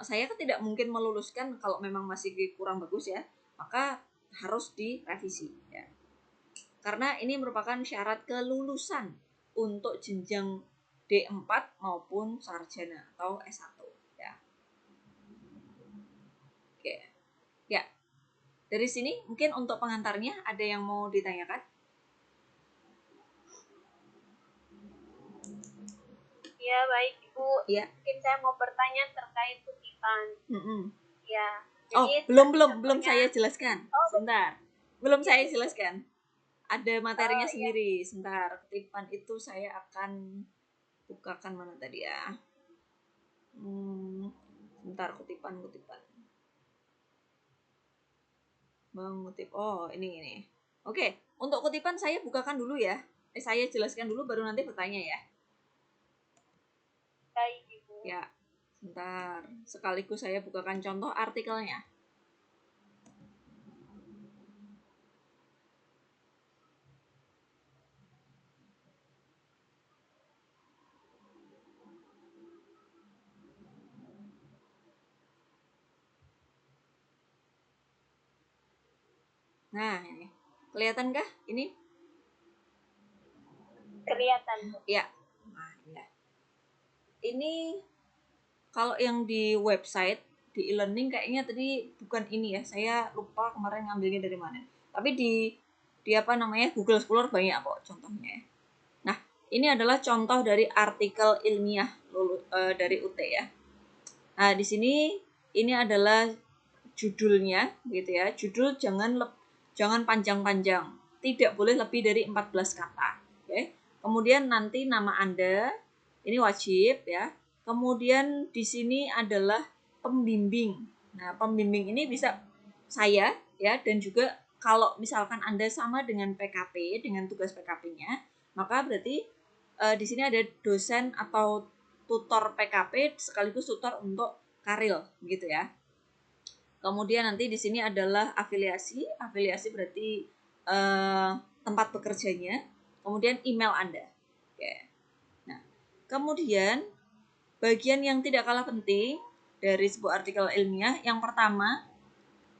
saya kan tidak mungkin meluluskan kalau memang masih kurang bagus ya, maka harus direvisi ya. Karena ini merupakan syarat kelulusan untuk jenjang D4 maupun sarjana atau S1 ya. Oke. Ya. Dari sini mungkin untuk pengantarnya ada yang mau ditanyakan? Ya, baik Ibu. Ya. Mungkin saya mau bertanya terkait kutipan. Ya. Jadi belum saya jelaskan. Sebentar. Belum saya jelaskan. Ada materinya sendiri. Sebentar. Kutipan itu saya akan bukakan mana tadi ya. Sebentar, kutipan. Mengutip. Oh, ini. Oke, untuk kutipan saya bukakan dulu ya. Saya jelaskan dulu baru nanti bertanya ya. Baik, Ibu. Ya, sebentar. Sekaligus saya bukakan contoh artikelnya. Nah, ini. Kelihatankah ini? Kelihatan. Ya. Nah, ya. Ini kalau yang di website di e-learning kayaknya tadi bukan ini ya. Saya lupa kemarin ngambilnya dari mana. Tapi di apa namanya? Google Scholar banyak kok contohnya ya. Nah, ini adalah contoh dari artikel ilmiah dari UT ya. Nah, di sini ini adalah judulnya gitu ya. Judul jangan panjang-panjang. Tidak boleh lebih dari 14 kata. Oke. Kemudian nanti nama Anda ini wajib ya. Kemudian di sini adalah pembimbing. Nah, pembimbing ini bisa saya ya, dan juga kalau misalkan Anda sama dengan PKP, dengan tugas PKP-nya, maka berarti di sini ada dosen atau tutor PKP sekaligus tutor untuk Karil gitu ya. Kemudian nanti di sini adalah afiliasi berarti tempat bekerjanya, kemudian email Anda. Oke. Nah, kemudian bagian yang tidak kalah penting dari sebuah artikel ilmiah, yang pertama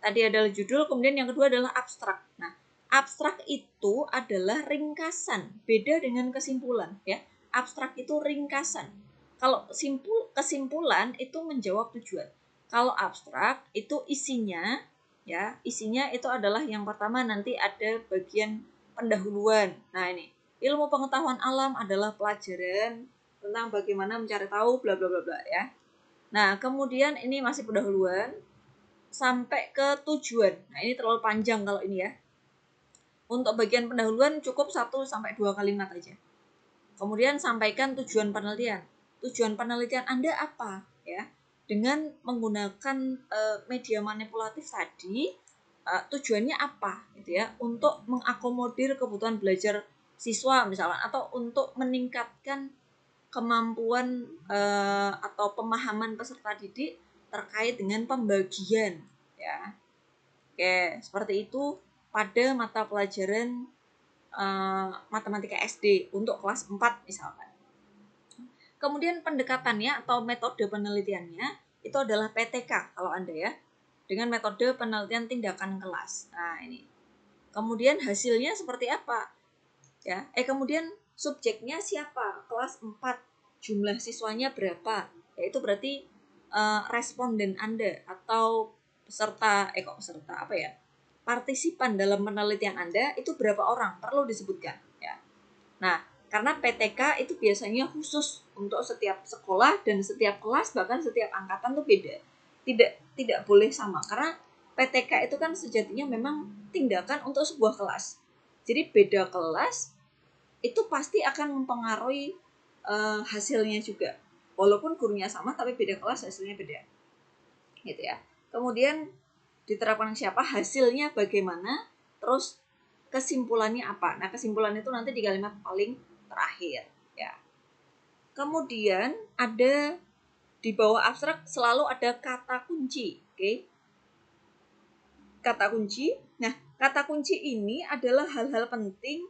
tadi adalah judul, kemudian yang kedua adalah abstrak. Nah, abstrak itu adalah ringkasan, beda dengan kesimpulan ya. Abstrak itu ringkasan. Kalau kesimpulan itu menjawab tujuan. Kalau abstrak itu isinya itu adalah yang pertama nanti ada bagian pendahuluan. Nah, ini ilmu pengetahuan alam adalah pelajaran tentang bagaimana mencari tahu bla bla bla bla ya. Nah, kemudian ini masih pendahuluan sampai ke tujuan. Nah, ini terlalu panjang kalau ini ya. Untuk bagian pendahuluan cukup 1 sampai 2 kalimat aja. Kemudian sampaikan tujuan penelitian. Tujuan penelitian Anda apa ya? Dengan menggunakan media manipulatif tadi, tujuannya apa gitu ya? Untuk mengakomodir kebutuhan belajar siswa misalkan, atau untuk meningkatkan kemampuan atau pemahaman peserta didik terkait dengan pembagian ya. Oke, seperti itu pada mata pelajaran matematika SD untuk kelas 4 misalkan. Kemudian pendekatannya atau metode penelitiannya itu adalah PTK kalau Anda ya, dengan metode penelitian tindakan kelas. Nah, ini. Kemudian hasilnya seperti apa? Ya, kemudian subjeknya siapa? Kelas 4. Jumlah siswanya berapa? Ya, itu berarti responden Anda atau partisipan dalam penelitian Anda itu berapa orang? Perlu disebutkan ya. Nah, karena PTK itu biasanya khusus untuk setiap sekolah dan setiap kelas, bahkan setiap angkatan tuh beda. Tidak boleh sama, karena PTK itu kan sejatinya memang tindakan untuk sebuah kelas. Jadi beda kelas itu pasti akan mempengaruhi hasilnya juga. Walaupun gurunya sama tapi beda kelas hasilnya beda. Gitu ya. Kemudian diterapkan siapa, hasilnya bagaimana, terus kesimpulannya apa. Nah, kesimpulan itu nanti di kalimat paling terakhir ya. Kemudian ada di bawah abstrak selalu ada kata kunci, oke? Kata kunci. Nah, kata kunci ini adalah hal-hal penting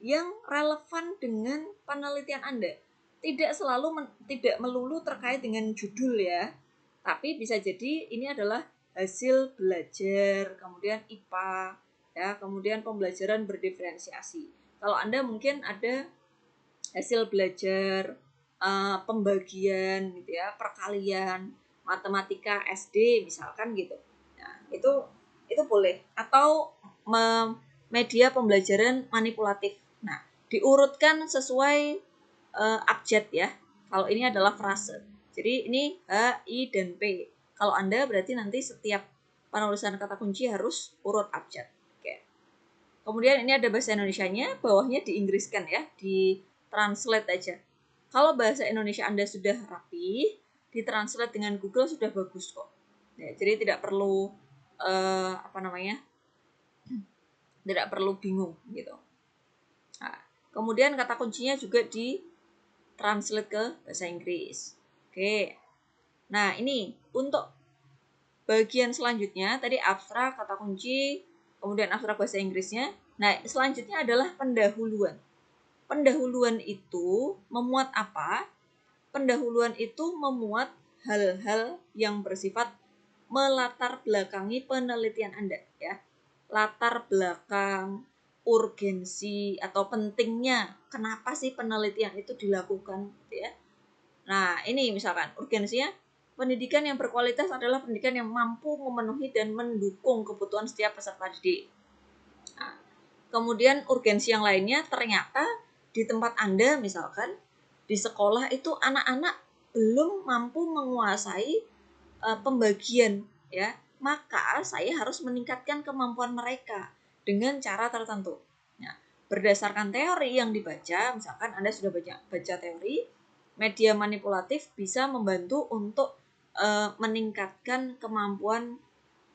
yang relevan dengan penelitian Anda. Tidak melulu terkait dengan judul ya. Tapi bisa jadi ini adalah hasil belajar, kemudian IPA, ya, kemudian pembelajaran berdiferensiasi. Kalau Anda mungkin ada hasil belajar pembagian gitu ya, perkalian, matematika SD misalkan gitu. Nah, itu boleh. Atau media pembelajaran manipulatif. Nah, diurutkan sesuai abjad ya. Kalau ini adalah frase. Jadi ini H, I, dan P. Kalau Anda berarti nanti setiap penulisan kata kunci harus urut abjad. Oke. Kemudian ini ada bahasa Indonesianya, bawahnya diinggriskan ya, di translate aja. Kalau bahasa Indonesia Anda sudah rapi, ditranslate dengan Google sudah bagus kok. Ya, jadi tidak perlu tidak perlu bingung gitu. Nah, kemudian kata kuncinya juga di translate ke bahasa Inggris. Oke. Nah, ini untuk bagian selanjutnya tadi abstrak kata kunci, kemudian abstrak bahasa Inggrisnya. Nah, selanjutnya adalah pendahuluan. Pendahuluan itu memuat apa? Pendahuluan itu memuat hal-hal yang bersifat melatar belakangi penelitian Anda ya. Latar belakang, urgensi atau pentingnya kenapa sih penelitian itu dilakukan gitu ya. Nah, ini misalkan urgensinya pendidikan yang berkualitas adalah pendidikan yang mampu memenuhi dan mendukung kebutuhan setiap peserta didik. Nah, kemudian urgensi yang lainnya ternyata di tempat Anda misalkan di sekolah itu anak-anak belum mampu menguasai pembagian ya, maka saya harus meningkatkan kemampuan mereka dengan cara tertentu. Nah, berdasarkan teori yang dibaca, misalkan Anda sudah baca teori, media manipulatif bisa membantu untuk meningkatkan kemampuan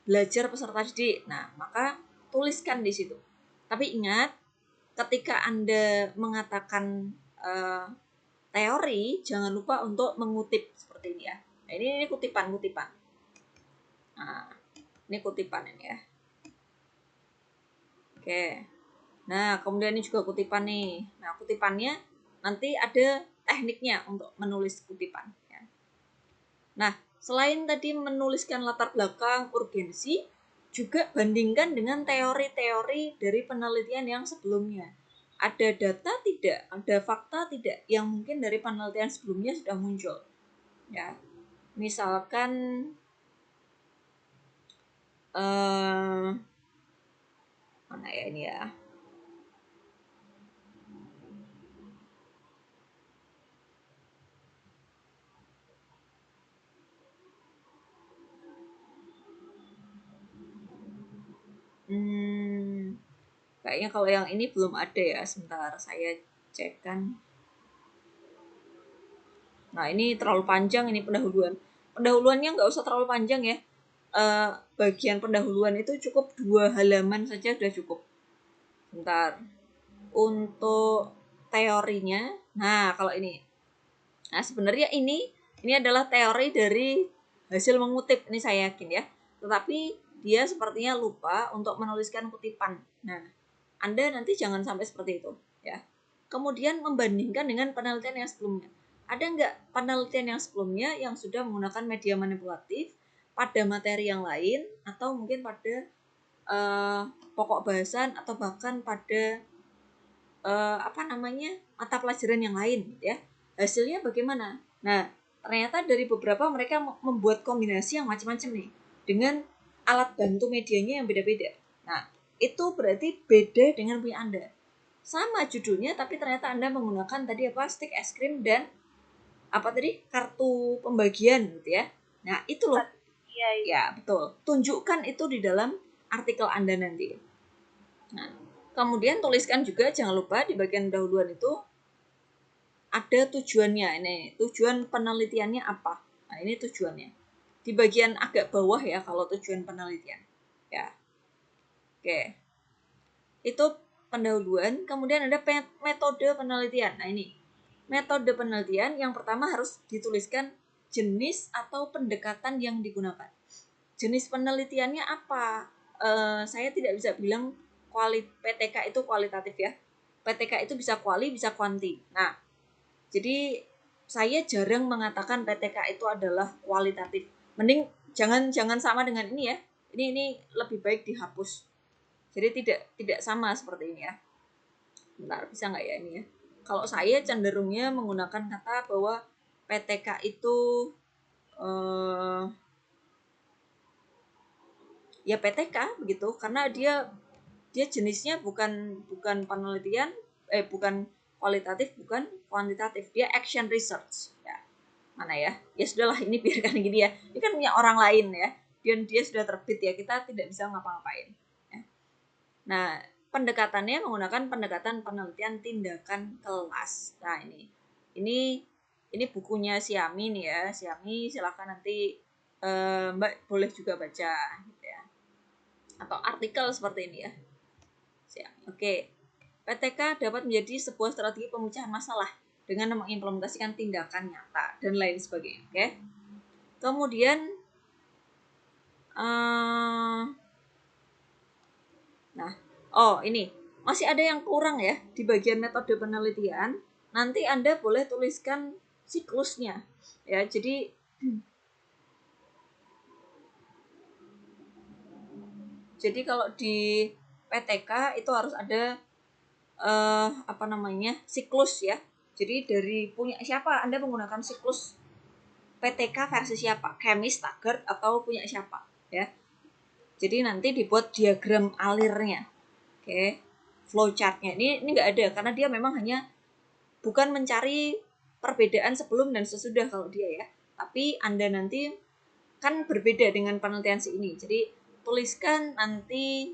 belajar peserta didik. Nah, maka tuliskan di situ. Tapi ingat, ketika Anda mengatakan teori, jangan lupa untuk mengutip seperti ini ya. Nah, ini kutipan-kutipan. Nah, ini kutipan ini ya. Oke. Nah, kemudian ini juga kutipan nih. Nah, kutipannya nanti ada tekniknya untuk menulis kutipan. Ya. Nah, selain tadi menuliskan latar belakang, urgensi, juga bandingkan dengan teori-teori dari penelitian yang sebelumnya. Ada data tidak, ada fakta tidak yang mungkin dari penelitian sebelumnya sudah muncul. Ya, misalkan mana ya ini ya? Kayaknya kalau yang ini belum ada ya. Sebentar saya cek kan. Nah, ini terlalu panjang ini pendahuluan. Pendahuluannya nggak usah terlalu panjang ya. Bagian pendahuluan itu cukup 2 halaman saja sudah cukup. Bentar. Untuk teorinya, nah kalau ini. Nah, sebenarnya ini adalah teori dari hasil mengutip, ini saya yakin ya. Tetapi dia sepertinya lupa untuk menuliskan kutipan. Nah, Anda nanti jangan sampai seperti itu ya. Kemudian membandingkan dengan penelitian yang sebelumnya. Ada nggak penelitian yang sebelumnya yang sudah menggunakan media manipulatif pada materi yang lain atau mungkin pada pokok bahasan atau bahkan pada mata pelajaran yang lain gitu ya. Hasilnya bagaimana? Nah, ternyata dari beberapa mereka membuat kombinasi yang macam-macam nih dengan alat bantu medianya yang beda-beda. Nah, itu berarti beda dengan punya Anda. Sama judulnya tapi ternyata Anda menggunakan tadi stick es krim dan kartu pembagian gitu ya. Nah, itu loh. Iya. Ya, betul. Tunjukkan itu di dalam artikel Anda nanti. Nah, kemudian tuliskan juga jangan lupa di bagian pendahuluan itu ada tujuannya. Ini tujuan penelitiannya apa? Nah, ini tujuannya. Di bagian agak bawah ya kalau tujuan penelitian. Ya. Oke. Itu pendahuluan, kemudian ada metode penelitian. Nah, ini. Metode penelitian yang pertama harus dituliskan jenis atau pendekatan yang digunakan. Jenis penelitiannya apa? Saya tidak bisa bilang PTK itu kualitatif ya. PTK itu bisa kuali, bisa kuanti. Nah, jadi saya jarang mengatakan PTK itu adalah kualitatif. Mending jangan sama dengan ini ya. Ini lebih baik dihapus. Jadi tidak sama seperti ini ya. Bentar, bisa nggak ya ini ya? Kalau saya cenderungnya menggunakan kata bahwa PTK itu ya PTK begitu, karena dia jenisnya bukan penelitian, bukan kualitatif, bukan kuantitatif, dia action research ya. Mana ya sudahlah, ini biarkan gini ya, ini kan punya orang lain ya, dan dia sudah terbit ya, kita tidak bisa ngapa-ngapain ya. Nah, pendekatannya menggunakan pendekatan penelitian tindakan kelas. Nah, ini bukunya Siami nih ya. Siami, silahkan nanti Mbak boleh juga baca gitu ya, atau artikel seperti ini ya. Oke. PTK dapat menjadi sebuah strategi pemecahan masalah dengan mengimplementasikan tindakan nyata dan lain sebagainya. Oke. Kemudian ini masih ada yang kurang ya di bagian metode penelitian. Nanti Anda boleh tuliskan siklusnya ya. Jadi kalau di PTK itu harus ada siklus ya. Jadi dari punya siapa Anda menggunakan siklus PTK versi siapa? Chemist, Taggart, atau punya siapa ya. Jadi nanti dibuat diagram alirnya. Oke. Flowchartnya ini nggak ada karena dia memang hanya bukan mencari perbedaan sebelum dan sesudah kalau dia ya. Tapi Anda nanti kan berbeda dengan penelitian si ini. Jadi tuliskan nanti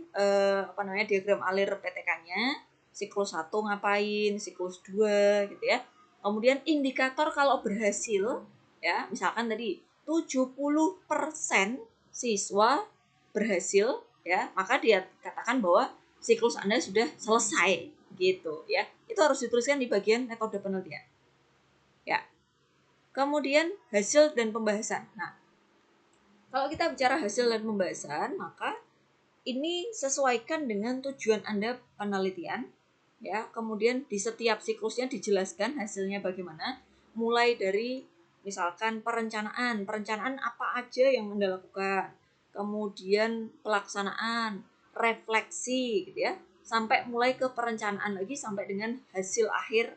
diagram alir PTK-nya, siklus 1 ngapain, siklus 2 gitu ya. Kemudian indikator kalau berhasil ya, misalkan tadi 70% siswa berhasil ya, maka dia katakan bahwa siklus Anda sudah selesai gitu ya. Itu harus dituliskan di bagian metode penelitian. Ya. Kemudian hasil dan pembahasan. Nah, kalau kita bicara hasil dan pembahasan, maka ini sesuaikan dengan tujuan Anda penelitian ya. Kemudian di setiap siklusnya dijelaskan hasilnya bagaimana, mulai dari misalkan perencanaan apa aja yang Anda lakukan, kemudian pelaksanaan, refleksi gitu ya, sampai mulai ke perencanaan lagi sampai dengan hasil akhir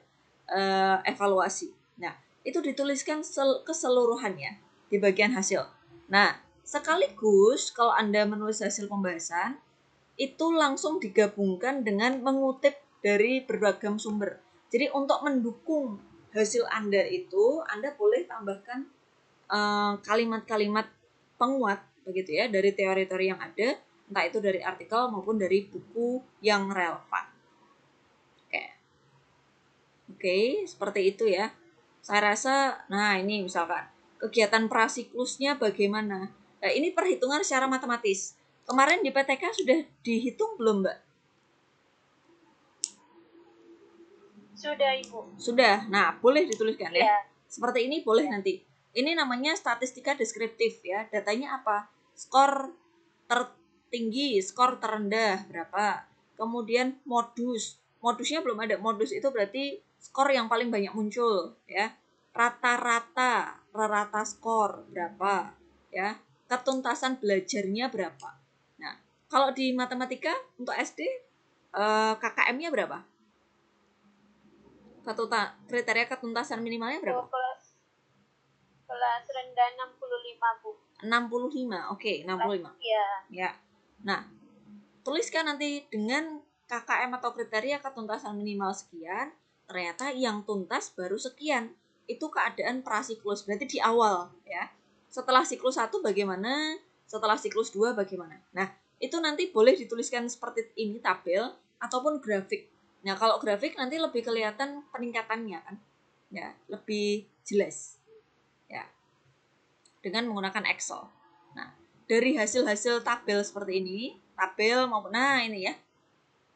evaluasi. Nah, itu dituliskan keseluruhannya di bagian hasil. Nah, sekaligus kalau Anda menulis hasil pembahasan, itu langsung digabungkan dengan mengutip dari beragam sumber. Jadi untuk mendukung hasil Anda itu, Anda boleh tambahkan kalimat-kalimat penguat begitu ya dari teori-teori yang ada, entah itu dari artikel maupun dari buku yang relevan. Oke, seperti itu ya. Saya rasa, nah ini misalkan kegiatan prasiklusnya bagaimana? Nah, ini perhitungan secara matematis. Kemarin di PTK sudah dihitung belum, Mbak? Sudah, Ibu. Sudah. Nah, boleh dituliskan ya. Ya. Seperti ini boleh nanti. Ini namanya statistika deskriptif ya. Datanya apa? Skor tertinggi, skor terendah berapa? Kemudian modus. Modusnya belum ada. Modus itu berarti skor yang paling banyak muncul ya. Rata-rata skor berapa ya. Ketuntasan belajarnya berapa. Nah, kalau di matematika untuk SD KKM-nya berapa? Kriteria ketuntasan minimalnya berapa? Kelas rendah 65, Bu. 65, oke, 65. Iya. Ya. Nah, tuliskan nanti dengan KKM atau kriteria ketuntasan minimal sekian, ternyata yang tuntas baru sekian. Itu keadaan prasiklus, berarti di awal ya. Setelah siklus 1 bagaimana? Setelah siklus 2 bagaimana? Nah, itu nanti boleh dituliskan seperti ini tabel ataupun grafik. Nah, kalau grafik nanti lebih kelihatan peningkatannya kan. Ya, lebih jelas. Ya. Dengan menggunakan Excel. Nah, dari hasil-hasil tabel seperti ini, tabel maupun ini ya,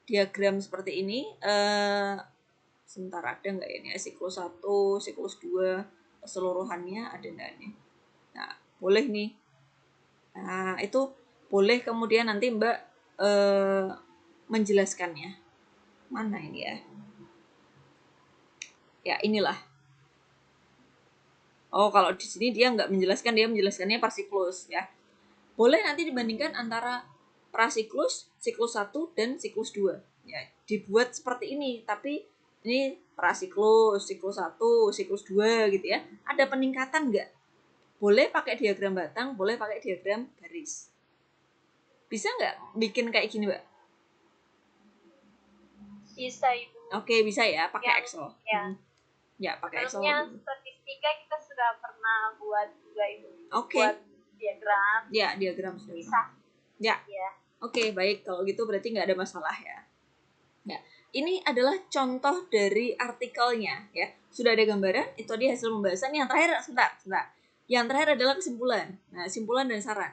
diagram seperti ini, sebentar ada nggak ini siklus 1, siklus 2, keseluruhannya ada nggak ini? Nah, boleh nih. Nah, itu boleh kemudian nanti Mbak menjelaskannya. Mana ini ya? Ya, inilah. Oh, kalau di sini dia nggak menjelaskan, dia menjelaskannya per siklus ya. Boleh nanti dibandingkan antara prasiklus, siklus 1 dan siklus 2. Ya, dibuat seperti ini, tapi ini prasiklus, siklus 1, siklus 2 gitu ya. Ada peningkatan nggak? Boleh pakai diagram batang, boleh pakai diagram garis. Bisa nggak bikin kayak gini, Mbak? Bisa Ibu. Oke, bisa ya, pakai Yang- Excel. ya. Ya, pakai Excel. Sebelumnya statistika kita sudah pernah buat juga Ibu. Oke. Buat diagram. Ya, diagram sudah. Bisa. Ya. Ya. Oke, baik. Kalau gitu berarti nggak ada masalah ya. Ya, ini adalah contoh dari artikelnya ya. Sudah ada gambaran, itu dia hasil pembahasan. Yang terakhir, sebentar. Yang terakhir adalah kesimpulan. Nah, simpulan dan saran.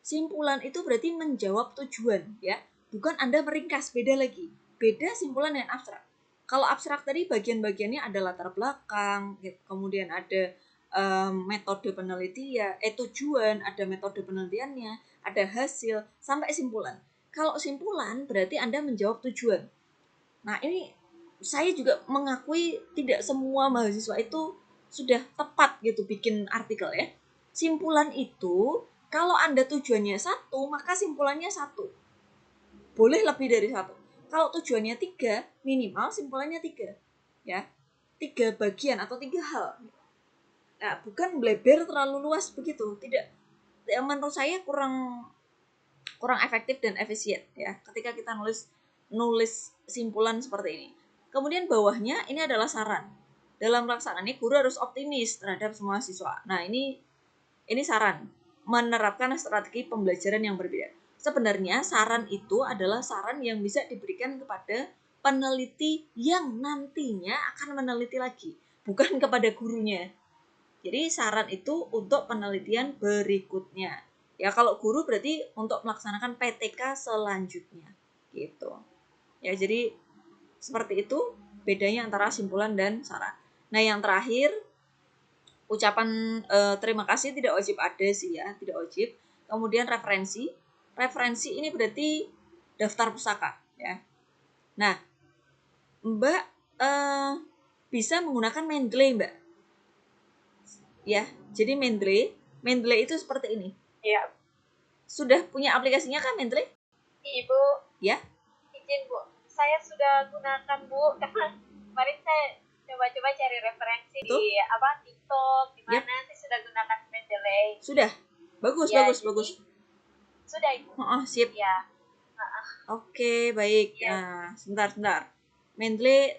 Simpulan itu berarti menjawab tujuan ya. Bukan Anda meringkas, beda lagi. Beda simpulan dengan abstrak. Kalau abstrak tadi bagian-bagiannya ada latar belakang, kemudian ada metode penelitian, tujuan, ada metode penelitiannya, ada hasil, sampai simpulan. Kalau simpulan berarti Anda menjawab tujuan. Nah, ini saya juga mengakui tidak semua mahasiswa itu sudah tepat gitu bikin artikel ya. Simpulan itu, kalau Anda tujuannya satu, maka simpulannya satu. Boleh lebih dari satu. Kalau tujuannya 3, minimal simpulannya 3. Ya, 3 bagian atau 3 hal. Nah, bukan bleber terlalu luas begitu. Tidak. Ya, menurut saya kurang efektif dan efisien ya ketika kita nulis simpulan seperti ini. Kemudian bawahnya ini adalah saran. Dalam pelaksanaannya guru harus optimis terhadap semua siswa. Nah, ini saran menerapkan strategi pembelajaran yang berbeda. Sebenarnya saran itu adalah saran yang bisa diberikan kepada peneliti yang nantinya akan meneliti lagi, bukan kepada gurunya. Jadi saran itu untuk penelitian berikutnya. Ya, kalau guru berarti untuk melaksanakan PTK selanjutnya. Gitu. Ya, jadi seperti itu bedanya antara simpulan dan saran. Nah, yang terakhir ucapan terima kasih tidak wajib ada sih ya, tidak wajib. Kemudian referensi. Referensi ini berarti daftar pusaka ya. Nah, Mbak bisa menggunakan Mendeley, Mbak. Ya, jadi Mendeley itu seperti ini. Iya. Sudah punya aplikasinya kan Mendeley? Ibu. Ya. Izin Bu, saya sudah gunakan Bu karena kemarin saya coba-coba cari referensi Betul? di TikTok di mana saya sudah gunakan Mendeley. Sudah. Bagus, ya, bagus. Sudah Ibu. Sip. Ya. Oke, baik. Ya. Nah, sebentar. Mendeley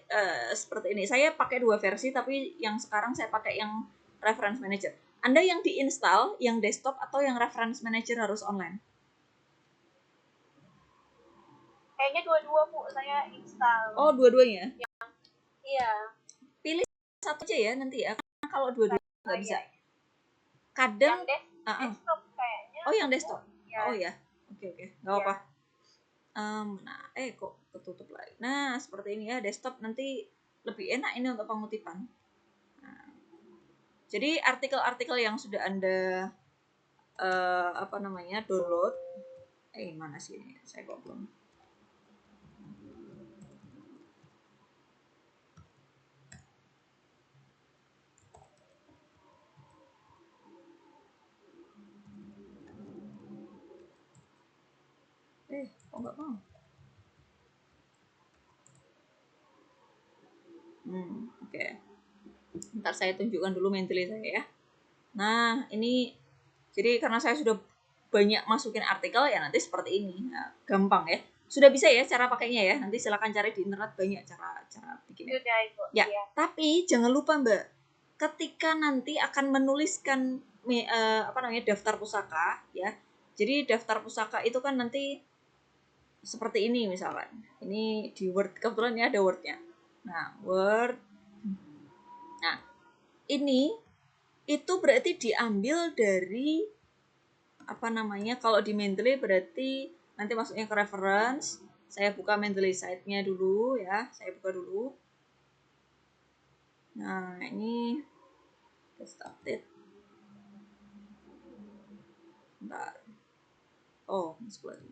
seperti ini. Saya pakai 2 versi, tapi yang sekarang saya pakai yang Reference Manager. Anda yang diinstal, yang desktop atau yang Reference Manager harus online? Kayaknya dua-dua Bu, saya install. Oh, dua-duanya? Iya. Pilih satu aja ya nanti ya. Karena kalau dua-duanya nggak bisa. Iya. Kadang desktop kayaknya. Oh, yang desktop. Ya. Oh ya. Oke. Nggak apa-apa. Nah, kok ketutup lagi. Nah, seperti ini ya, desktop nanti lebih enak ini untuk pengutipan. Nah, jadi artikel-artikel yang sudah Anda download, mana sih ini? Saya kok belum. Kok nggak mau? Oke. Ntar saya tunjukkan dulu Mendeley saya ya. Nah, ini jadi karena saya sudah banyak masukin artikel ya nanti seperti ini. Nah, gampang ya. Sudah bisa ya cara pakainya ya. Nanti silakan cari di internet banyak cara bikinnya. Sudah Ibu. Ya, tapi jangan lupa Mbak, ketika nanti akan menuliskan daftar pusaka ya. Jadi daftar pusaka itu kan nanti seperti ini misalkan. Ini di Word, kebetulan ya ada Word-nya. Nah, Word. Nah, ini itu berarti diambil dari kalau di Mendeley berarti nanti masuknya ke reference. Saya buka Mendeley site-nya dulu ya. Saya buka dulu. Nah, ini get started. Bentar. Oh, masuk lagi.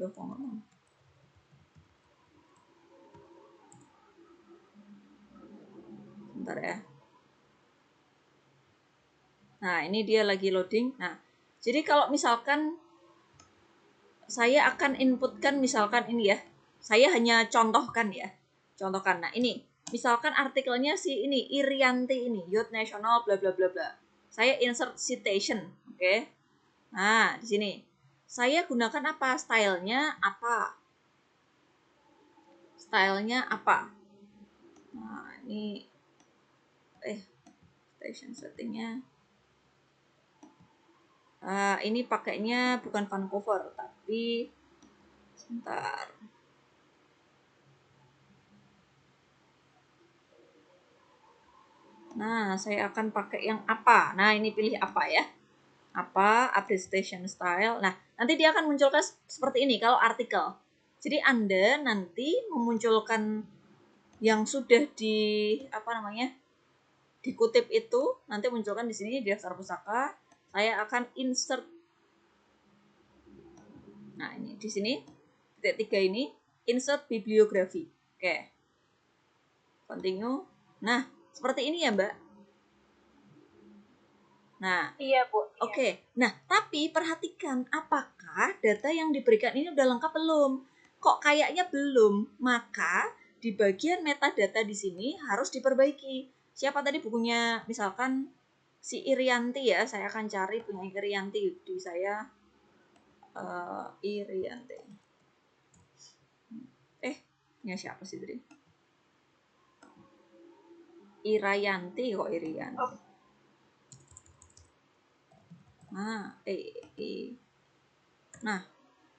Loh, kok nggak mau? Bentar ya. Nah, ini dia lagi loading. Nah, jadi kalau misalkan saya akan inputkan misalkan ini ya. Saya hanya contohkan ya. Contohkan. Nah, ini misalkan artikelnya si ini Irianti ini, Youth National bla bla bla bla. Saya insert citation, oke. Nah, di sini saya gunakan apa? Stylenya apa? Stylenya apa? Nah, ini station settingnya. Ini pakainya bukan Vancouver, tapi sebentar. Nah, saya akan pakai yang apa? Nah, ini pilih apa ya? Apa? Update station style. Nah, nanti dia akan munculkan seperti ini kalau artikel. Jadi Anda nanti memunculkan yang sudah dikutip itu, nanti munculkan di sini di daftar pusaka. Saya akan insert. Nah, ini di sini titik 3 ini insert bibliografi. Oke. Continue. Nah, seperti ini ya, Mbak. Nah, Iya, Bu. Iya. oke. Nah, tapi perhatikan apakah data yang diberikan ini udah lengkap belum? Kok kayaknya belum? Maka di bagian metadata di sini harus diperbaiki. Siapa tadi bukunya? Misalkan si Irianti ya, saya akan cari punya Irianti di saya Irianti. Punya siapa sih tadi? Irayanti kok Irianti. Oh.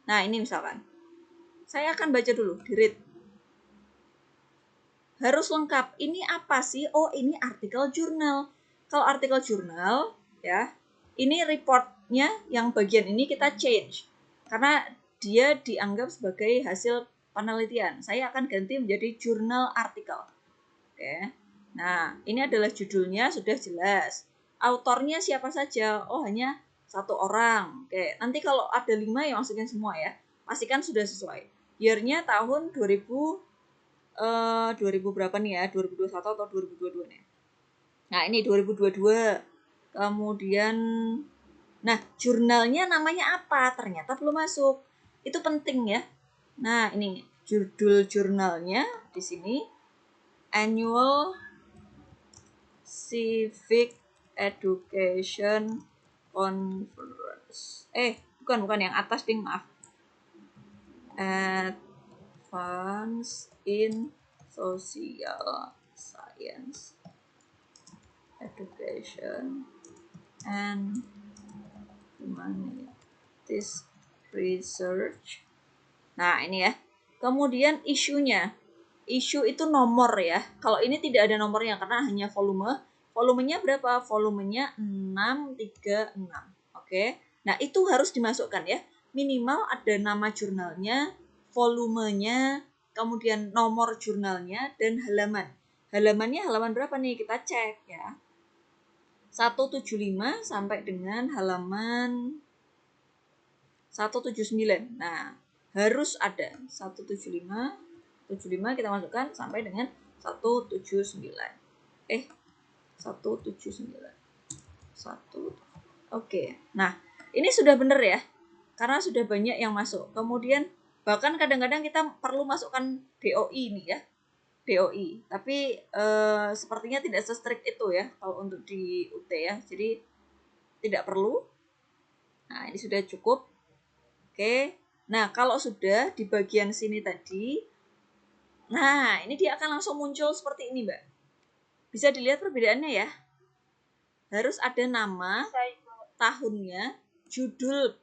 Nah, ini misalkan. Saya akan baca dulu, di read. Harus lengkap. Ini apa sih? Oh, ini artikel jurnal. Kalau artikel jurnal, ya, ini reportnya yang bagian ini kita change. Karena dia dianggap sebagai hasil penelitian. Saya akan ganti menjadi jurnal artikel. Oke. Nah, ini adalah judulnya sudah jelas. Autornya siapa saja? Oh, hanya satu orang. Oke. Nanti kalau ada 5 ya masukin semua ya. Pastikan sudah sesuai. Year-nya tahun 2000 berapa nih ya? 2021 atau 2022 nih. Nah, ini 2022. Kemudian nah, jurnalnya namanya apa? Ternyata belum masuk. Itu penting ya. Nah, ini judul jurnalnya di sini Annual Civic Education Conference. Bukan yang atas ding, maaf. Advance in Social Science Education and Humanities Research. Nah, ini ya. Kemudian isunya. Isu itu nomor ya. Kalau ini tidak ada nomornya karena hanya volume. Volumenya berapa? Volumenya 636. Oke. Nah, itu harus dimasukkan ya. Minimal ada nama jurnalnya, volumenya, kemudian nomor jurnalnya, dan halaman. Halamannya halaman berapa nih? Kita cek ya. 175 sampai dengan halaman 179. Nah, harus ada 175 kita masukkan sampai dengan 179. 179. Oke. Nah, ini sudah benar ya. Karena sudah banyak yang masuk. Kemudian bahkan kadang-kadang kita perlu masukkan DOI nih ya. DOI. Tapi sepertinya tidak se-strict itu ya kalau untuk di UT ya. Jadi tidak perlu. Nah, ini sudah cukup. Oke. Nah, kalau sudah di bagian sini tadi, nah, ini dia akan langsung muncul seperti ini, Mbak. Bisa dilihat perbedaannya ya. Harus ada nama, tahunnya, judul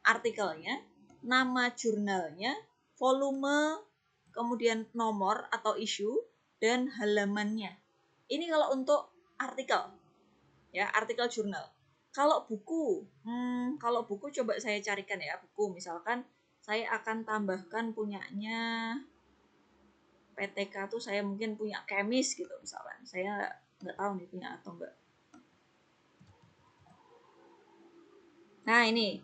artikelnya, nama jurnalnya, volume, kemudian nomor atau isu, dan halamannya. Ini kalau untuk artikel, ya, artikel jurnal. Kalau buku coba saya carikan ya, buku misalkan saya akan tambahkan punyanya PTK tuh saya mungkin punya kemis gitu misalkan. Saya nggak tahu nih punya atau enggak. Nah, ini.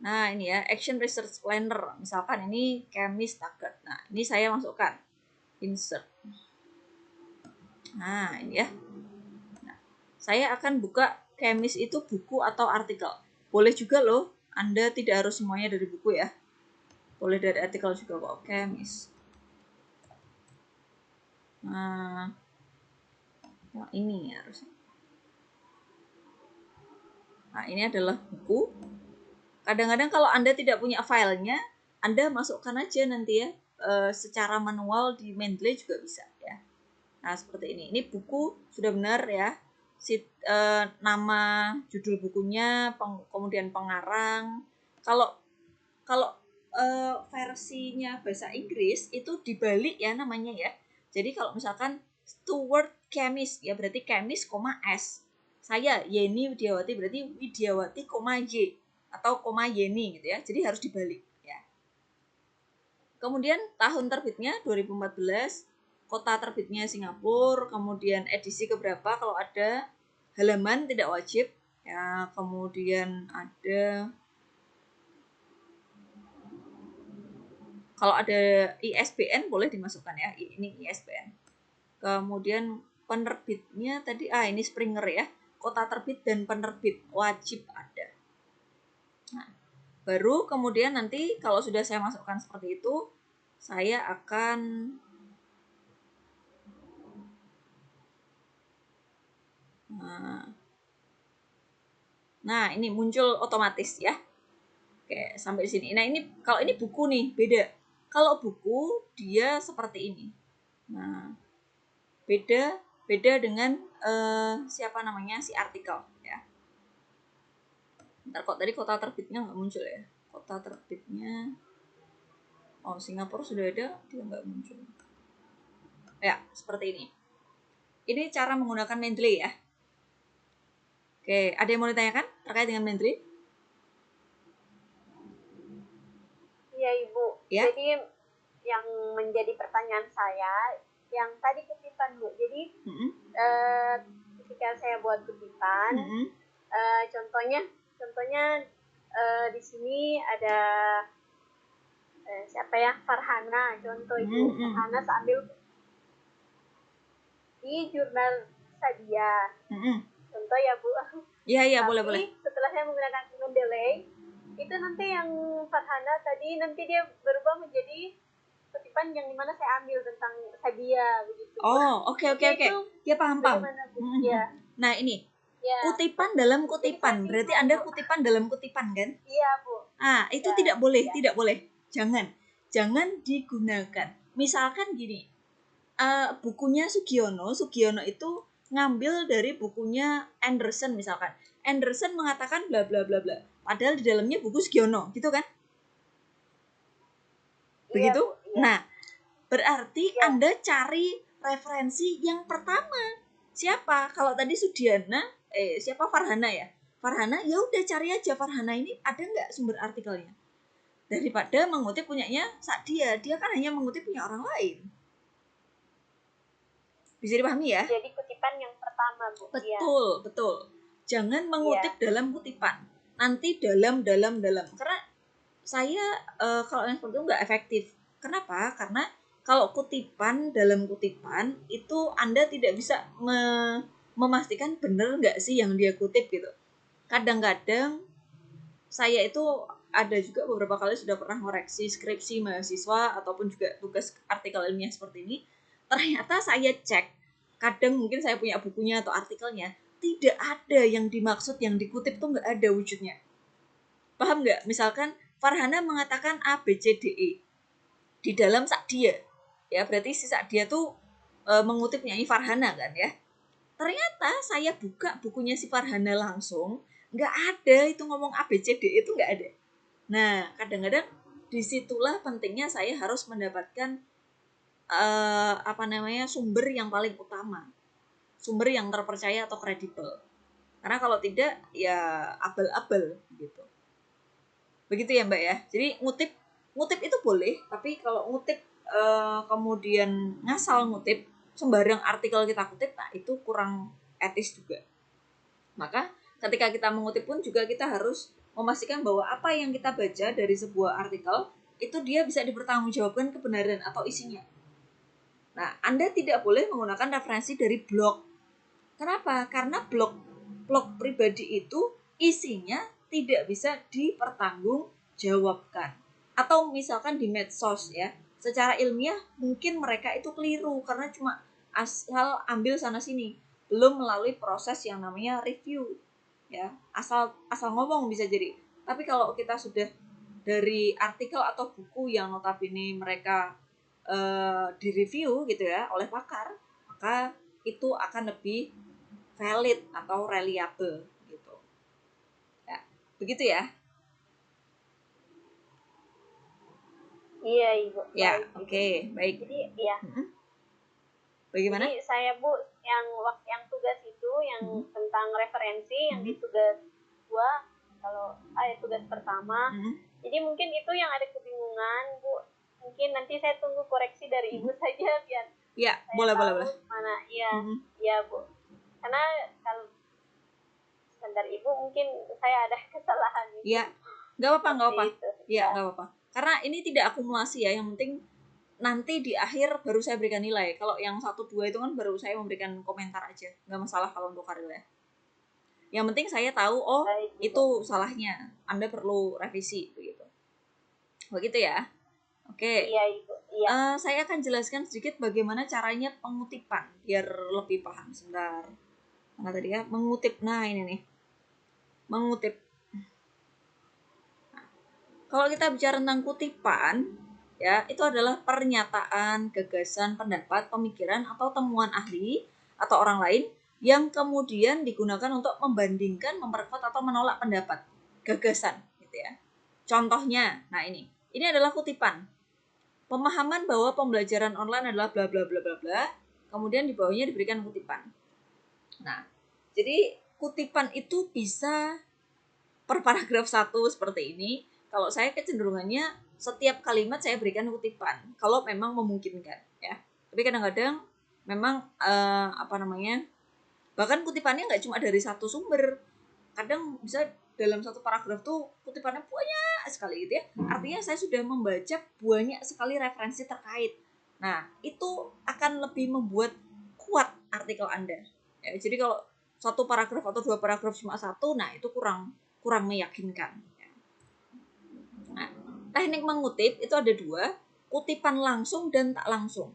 Nah, ini ya, Action Research Planner. Misalkan ini Chemist Target. Nah, ini saya masukkan. Insert. Nah, ini ya. Nah, saya akan buka Chemist itu buku atau artikel. Boleh juga loh, Anda tidak harus semuanya dari buku ya. Boleh dari artikel juga kok, Chemist. Nah, ini harusnya. Nah, ini adalah buku. Kadang-kadang kalau Anda tidak punya filenya, Anda masukkan aja nanti ya, secara manual di Mendeley juga bisa ya. Nah, seperti ini. Ini buku sudah benar ya. Nama judul bukunya, kemudian pengarang. Kalau versinya bahasa Inggris itu dibalik ya namanya ya. Jadi kalau misalkan Stuart Chemist ya berarti Chemist, S. Saya Yeni Widiawati berarti Widiawati, Y atau Yeni gitu ya. Jadi harus dibalik ya. Kemudian tahun terbitnya 2014, kota terbitnya Singapura, kemudian edisi keberapa kalau ada, halaman tidak wajib ya, kemudian ada kalau ada ISBN boleh dimasukkan ya, ini ISBN. Kemudian penerbitnya tadi ini Springer ya, kota terbit dan penerbit wajib ada. Nah, baru kemudian nanti kalau sudah saya masukkan seperti itu, saya akan nah ini muncul otomatis ya. Oke, sampai di sini. Nah, ini kalau ini buku nih, beda. Kalau buku dia seperti ini. Nah, beda dengan siapa namanya si artikel ya. Bentar, kok tadi kota terbitnya nggak muncul ya. Kota terbitnya Singapura sudah ada, dia nggak muncul. Ya, seperti ini. Ini cara menggunakan Mendeley ya. Oke, ada yang mau ditanyakan terkait dengan Mendeley? Iya Ibu. Ya. Jadi yang menjadi pertanyaan saya, yang tadi kutipan Bu. Jadi ketika saya buat kutipan, contohnya di sini ada siapa ya, Farhana contoh Ibu. Farhana sambil di jurnal Sadia. Contoh ya Bu. Iya, Tapi boleh. setelah saya menggunakan Mendeley, itu nanti yang Farhana tadi nanti dia berubah menjadi kutipan yang dimana saya ambil tentang Sadia begitu. Oke. Ya paham. Ya. Nah, ini Ya. kutipan dalam kutipan. Berarti Anda kutipan dalam kutipan kan? Iya, Bu. Itu ya, tidak boleh. Jangan digunakan. Misalkan gini, bukunya Sugiono itu ngambil dari bukunya Anderson misalkan. Anderson mengatakan bla bla bla bla. Padahal di dalamnya buku Sugiono, gitu kan? Begitu? Iya, Bu, iya. Nah, berarti Anda cari referensi yang pertama. Siapa? Kalau tadi Sudiana, siapa Farhana ya? Farhana, ya udah cari aja Farhana ini ada nggak sumber artikelnya. Daripada mengutip punyanya Sadia, dia kan hanya mengutip punya orang lain. Bisa dipahami ya? Jadi kutipan yang pertama, Bu. Betul. Jangan mengutip dalam kutipan. Nanti dalam. Karena saya kalau yang seperti itu nggak efektif. Kenapa? Karena kalau kutipan dalam kutipan itu Anda tidak bisa memastikan benar nggak sih yang dia kutip gitu. Kadang-kadang saya itu ada juga beberapa kali sudah pernah ngoreksi skripsi mahasiswa ataupun juga tugas artikel ilmiah seperti ini. Ternyata saya cek, kadang mungkin saya punya bukunya atau artikelnya, tidak ada yang dimaksud, yang dikutip tuh nggak ada wujudnya. Paham nggak? Misalkan Farhana mengatakan A, B, C, D, E di dalam Sadia. Ya, berarti si Sadia tuh mengutipnya ini Farhana kan ya. Ternyata saya buka bukunya si Farhana langsung, nggak ada itu ngomong A, B, C, D, itu nggak ada. Nah, kadang-kadang disitulah pentingnya saya harus mendapatkan sumber yang paling utama, sumber yang terpercaya atau kredibel. Karena kalau tidak ya abal-abal gitu. Begitu ya Mbak ya. Jadi ngutip itu boleh, tapi kalau ngutip kemudian ngasal ngutip sembarang artikel kita kutip, nah itu kurang etis juga. Maka ketika kita mengutip pun juga kita harus memastikan bahwa apa yang kita baca dari sebuah artikel itu dia bisa dipertanggungjawabkan kebenaran atau isinya. Nah, Anda tidak boleh menggunakan referensi dari blog. Kenapa? Karena blog pribadi itu isinya tidak bisa dipertanggungjawabkan. Atau misalkan di medsos ya, secara ilmiah mungkin mereka itu keliru karena cuma asal ambil sana sini, belum melalui proses yang namanya review. Ya, asal ngomong bisa jadi. Tapi kalau kita sudah dari artikel atau buku yang notabene mereka direview gitu ya oleh pakar, maka itu akan lebih valid atau reliable gitu. Ya, begitu ya. Iya, Ibu. Ya, Baik. oke, baik. Jadi, ya. Bagaimana? Jadi saya Bu yang tugas itu yang tentang referensi yang di tugas 2 kalau tugas pertama. Jadi mungkin itu yang ada kebingungan Bu. Mungkin nanti saya tunggu koreksi dari Ibu saja biar ya, saya boleh. mana ya Bu. Karena kalau standar Ibu mungkin saya ada kesalahan itu. Ya, nggak apa-apa. Ya, nggak apa-apa. Karena ini tidak akumulasi ya, yang penting nanti di akhir baru saya berikan nilai. Kalau yang 1-2 itu kan baru saya memberikan komentar aja. Nggak masalah kalau untuk karya ya. Yang penting saya tahu, oh itu salahnya. Anda perlu revisi begitu. Begitu ya. Oke. Iya, Ibu. Iya. Saya akan jelaskan sedikit bagaimana caranya pengutipan biar lebih paham. Sebentar. Mana tadi ya? Mengutip. Nah, ini nih. Mengutip. Nah, kalau kita bicara tentang kutipan, ya, itu adalah pernyataan, gagasan, pendapat, pemikiran atau temuan ahli atau orang lain yang kemudian digunakan untuk membandingkan, memperkuat atau menolak pendapat, gagasan gitu ya. Contohnya, nah ini adalah kutipan. Pemahaman bahwa pembelajaran online adalah bla bla bla bla bla, kemudian di bawahnya diberikan kutipan. Nah, jadi kutipan itu bisa per paragraf 1 seperti ini. Kalau saya kecenderungannya setiap kalimat saya berikan kutipan kalau memang memungkinkan ya. Tapi kadang-kadang memang bahkan kutipannya nggak cuma dari satu sumber. Kadang bisa dalam satu paragraf tuh kutipannya banyak sekali gitu ya. Artinya saya sudah membaca banyak sekali referensi terkait. Nah, itu akan lebih membuat kuat artikel Anda. Ya, jadi kalau satu paragraf atau 2 paragraf cuma satu, nah itu kurang meyakinkan. Nah, teknik mengutip itu ada 2, kutipan langsung dan tak langsung.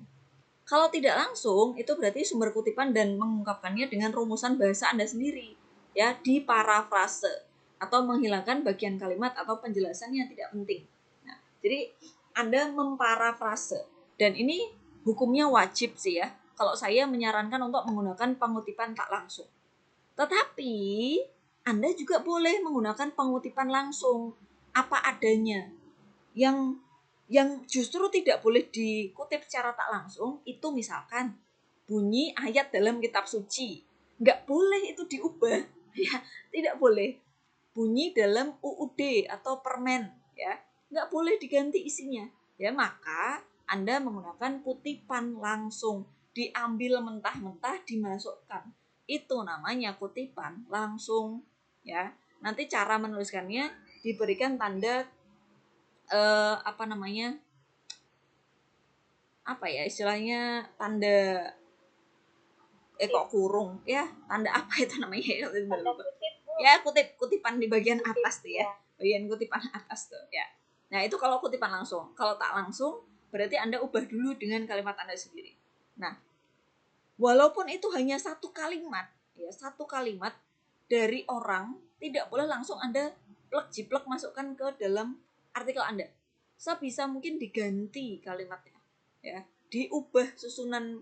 Kalau tidak langsung, itu berarti sumber kutipan dan mengungkapkannya dengan rumusan bahasa Anda sendiri, ya, di parafrase atau menghilangkan bagian kalimat atau penjelasan yang tidak penting. Nah, jadi Anda memparafrase, dan ini hukumnya wajib sih ya. Kalau saya menyarankan untuk menggunakan pengutipan tak langsung. Tetapi Anda juga boleh menggunakan pengutipan langsung apa adanya. Yang justru tidak boleh dikutip secara tak langsung itu misalkan bunyi ayat dalam kitab suci, nggak boleh itu diubah ya, tidak boleh. Bunyi dalam UUD atau permen ya, nggak boleh diganti isinya ya. Maka Anda menggunakan kutipan langsung, diambil mentah-mentah dimasukkan, itu namanya kutipan langsung ya. Nanti cara menuliskannya diberikan tanda istilahnya tanda kurung ya, tanda apa itu namanya ya, kutipan di bagian atas tuh ya, bagian kutipan atas tuh ya. Nah, itu kalau kutipan langsung. Kalau tak langsung berarti Anda ubah dulu dengan kalimat Anda sendiri. Nah, walaupun itu hanya satu kalimat ya, satu kalimat dari orang, tidak boleh langsung Anda plek-jiplek masukkan ke dalam artikel Anda. Sebisa mungkin diganti kalimatnya ya, diubah susunan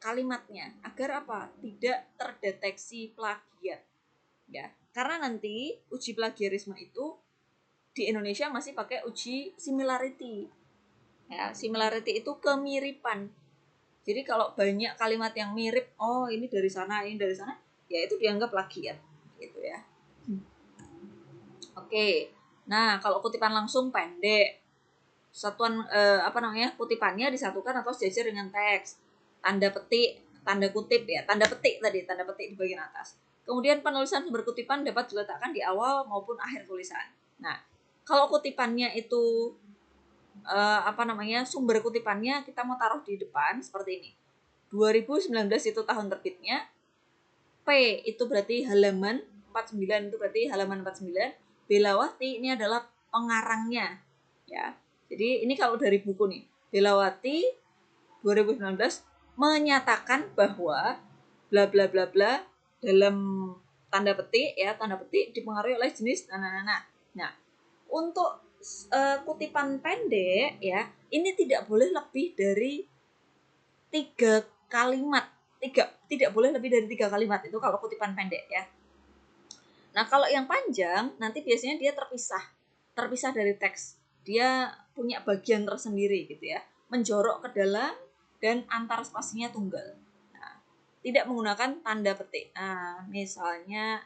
kalimatnya agar apa? Tidak terdeteksi plagiat ya. Karena nanti uji plagiarisme itu di Indonesia masih pakai uji similarity ya. Similarity itu kemiripan. Jadi kalau banyak kalimat yang mirip, oh ini dari sana, ya itu dianggap plagiat gitu ya. Oke. Nah, kalau kutipan langsung pendek, satuan kutipannya disatukan atau sejajar dengan teks, tanda petik, tanda kutip ya, tanda petik di bagian atas. Kemudian penulisan sumber kutipan dapat diletakkan di awal maupun akhir tulisan. Nah, kalau kutipannya itu sumber kutipannya kita mau taruh di depan seperti ini. 2019 itu tahun terbitnya. P itu berarti halaman 49, itu berarti halaman 49. Belawati ini adalah pengarangnya, ya. Jadi ini kalau dari buku nih, Belawati 2019 menyatakan bahwa bla bla bla bla dalam tanda petik dipengaruhi oleh jenis nah untuk kutipan pendek ya, ini tidak boleh lebih dari 3 kalimat. Tidak boleh lebih dari 3 kalimat itu kalau kutipan pendek ya. Nah, kalau yang panjang nanti biasanya dia terpisah dari teks. Dia punya bagian tersendiri gitu ya, menjorok ke dalam dan antar spasinya tunggal. Nah, tidak menggunakan tanda petik. Nah, misalnya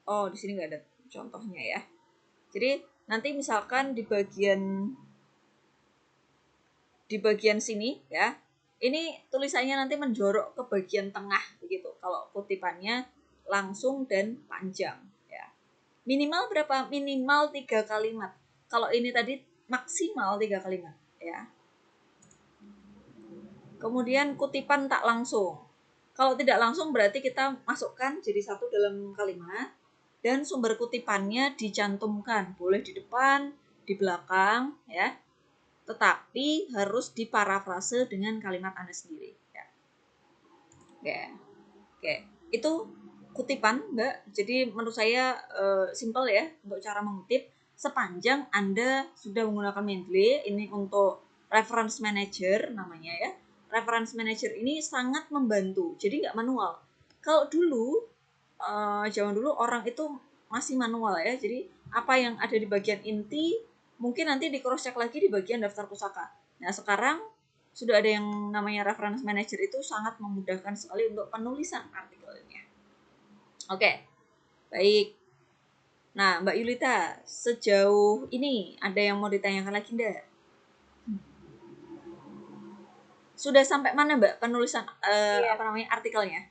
di sini nggak ada contohnya ya. Jadi nanti misalkan di bagian sini ya, ini tulisannya nanti menjorok ke bagian tengah begitu kalau kutipannya langsung dan panjang ya. Minimal berapa? Minimal 3 kalimat. Kalau ini tadi maksimal 3 kalimat ya. Kemudian kutipan tak langsung. Kalau tidak langsung berarti kita masukkan jadi satu dalam kalimat dan sumber kutipannya dicantumkan, boleh di depan, di belakang ya. Tetapi harus diparafrase dengan kalimat Anda sendiri ya. Oke. Itu kutipan, Mbak. Jadi menurut saya simpel ya untuk cara mengutip, sepanjang Anda sudah menggunakan Mendeley. Ini untuk reference manager namanya ya. Reference manager ini sangat membantu. Jadi nggak manual. Kalau dulu zaman dulu orang itu masih manual ya. Jadi apa yang ada di bagian inti mungkin nanti di cross check lagi di bagian daftar pusaka. Nah, sekarang sudah ada yang namanya reference manager, itu sangat memudahkan sekali untuk penulisan artikelnya. Oke, baik. Nah, Mbak Yulita, sejauh ini ada yang mau ditanyakan lagi enggak? Sudah sampai mana Mbak penulisan artikelnya?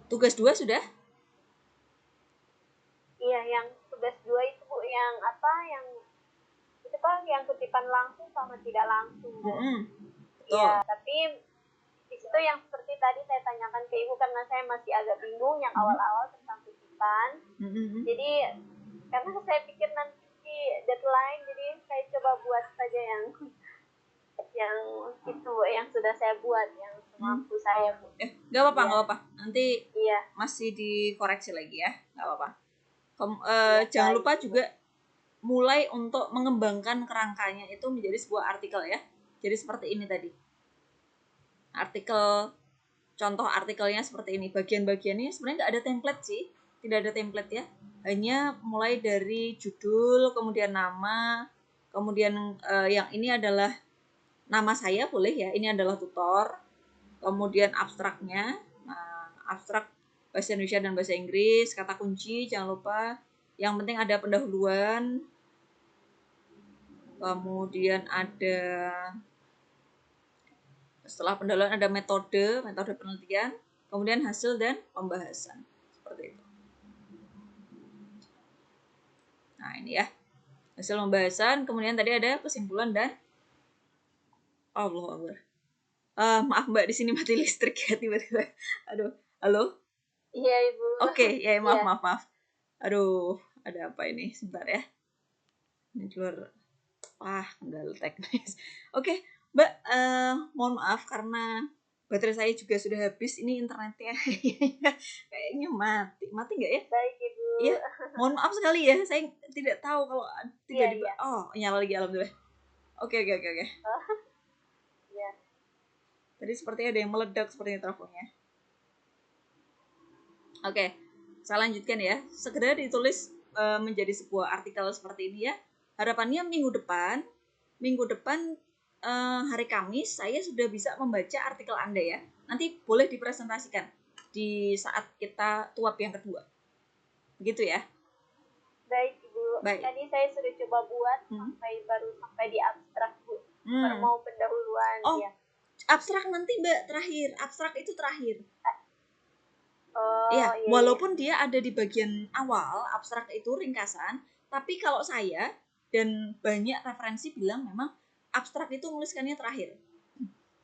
Tugas 2 sudah? Iya, yang tugas 2 itu Bu, yang itu kan yang kutipan langsung sama tidak langsung Bu. Iya, tapi di situ yang seperti tadi saya tanyakan ke Ibu karena saya masih agak bingung yang awal-awal tentang kutipan. Jadi karena saya pikir nanti deadline, jadi saya coba buat saja yang itu yang sudah saya buat, yang semampu saya Bu. Nggak apa-apa. Nanti masih dikoreksi lagi ya, nggak apa-apa. Jangan lupa juga mulai untuk mengembangkan kerangkanya itu menjadi sebuah artikel ya. Jadi seperti ini tadi. Contoh artikelnya seperti ini. Bagian-bagiannya sebenarnya nggak ada template sih. Tidak ada template ya. Hanya mulai dari judul, kemudian nama, kemudian yang ini adalah nama saya boleh ya. Ini adalah tutor. Kemudian abstraknya. Nah, abstrak bahasa Indonesia dan bahasa Inggris, kata kunci jangan lupa. Yang penting ada pendahuluan. Kemudian ada setelah pendahuluan ada metode penelitian, kemudian hasil dan pembahasan. Seperti itu. Nah, ini ya. Hasil pembahasan, kemudian tadi ada kesimpulan dan Allah. Maaf Mbak, di sini mati listrik ya tiba-tiba. Aduh, halo? Iya, Ibu. Oke, ya maaf. Aduh, ada apa ini? Sebentar ya. Ini keluar. Kendala teknis. Oke, Mbak, mohon maaf karena baterai saya juga sudah habis. Ini internetnya kayaknya mati nggak ya? Baik Ibu. Iya, mohon maaf sekali ya. Saya tidak tahu kalau tiba-tiba. Nyala lagi alhamdulillah. Oke. Iya. Tadi sepertinya ada yang meledak sepertinya teleponnya. Oke, saya lanjutkan ya. Segera ditulis menjadi sebuah artikel seperti ini ya. Harapannya minggu depan hari Kamis saya sudah bisa membaca artikel Anda ya. Nanti boleh dipresentasikan di saat kita tuap yang kedua. Begitu ya. Baik Ibu. Baik. Tadi saya sudah coba buat sampai di abstrak Bu. Baru mau pendahuluan ya. Abstrak nanti Mbak terakhir. Abstrak itu terakhir. Iya. Walaupun dia ada di bagian awal, abstrak itu ringkasan, tapi kalau saya dan banyak referensi bilang memang abstrak itu menuliskannya terakhir.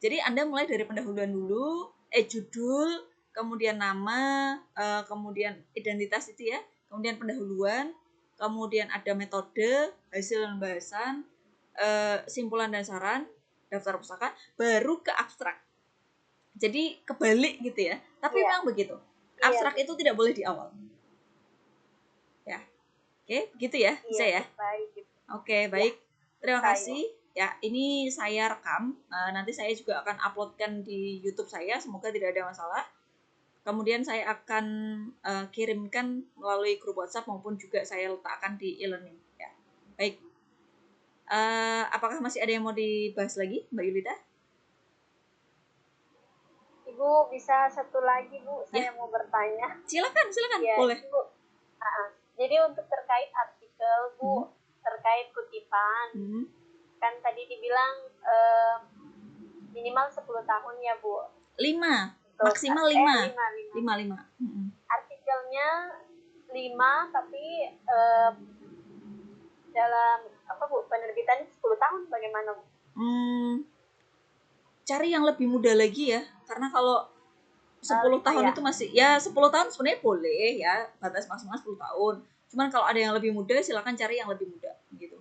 Jadi Anda mulai dari pendahuluan dulu, judul, kemudian nama, kemudian identitas itu ya, kemudian pendahuluan, kemudian ada metode, hasil dan bahasan, simpulan dan saran, daftar pustaka, baru ke abstrak. Jadi kebalik gitu ya. Tapi memang begitu. Abstrak itu tidak boleh di awal. Ya. Oke, begitu ya. Bisa ya? Baik. Oke, baik. Terima kasih. Ya, ini saya rekam. Nanti saya juga akan uploadkan di YouTube saya. Semoga tidak ada masalah. Kemudian saya akan kirimkan melalui grup WhatsApp maupun juga saya letakkan di e-learning. Ya. Baik. Apakah masih ada yang mau dibahas lagi, Mbak Yulita? Ibu bisa satu lagi Bu, saya mau bertanya. Silakan, boleh. Ibu. Jadi untuk terkait artikel Bu, terkait kutipan, kan tadi dibilang minimal 10 tahun ya Bu. 5, maksimal 5. 5. Artikelnya 5 tapi dalam apa Bu, penerbitan 10 tahun bagaimana Bu? Cari yang lebih muda lagi ya, karena kalau 10 tahun itu masih, ya 10 tahun sebenarnya boleh ya, batas maksimal 10 tahun. Cuman kalau ada yang lebih muda, silakan cari yang lebih muda gitu.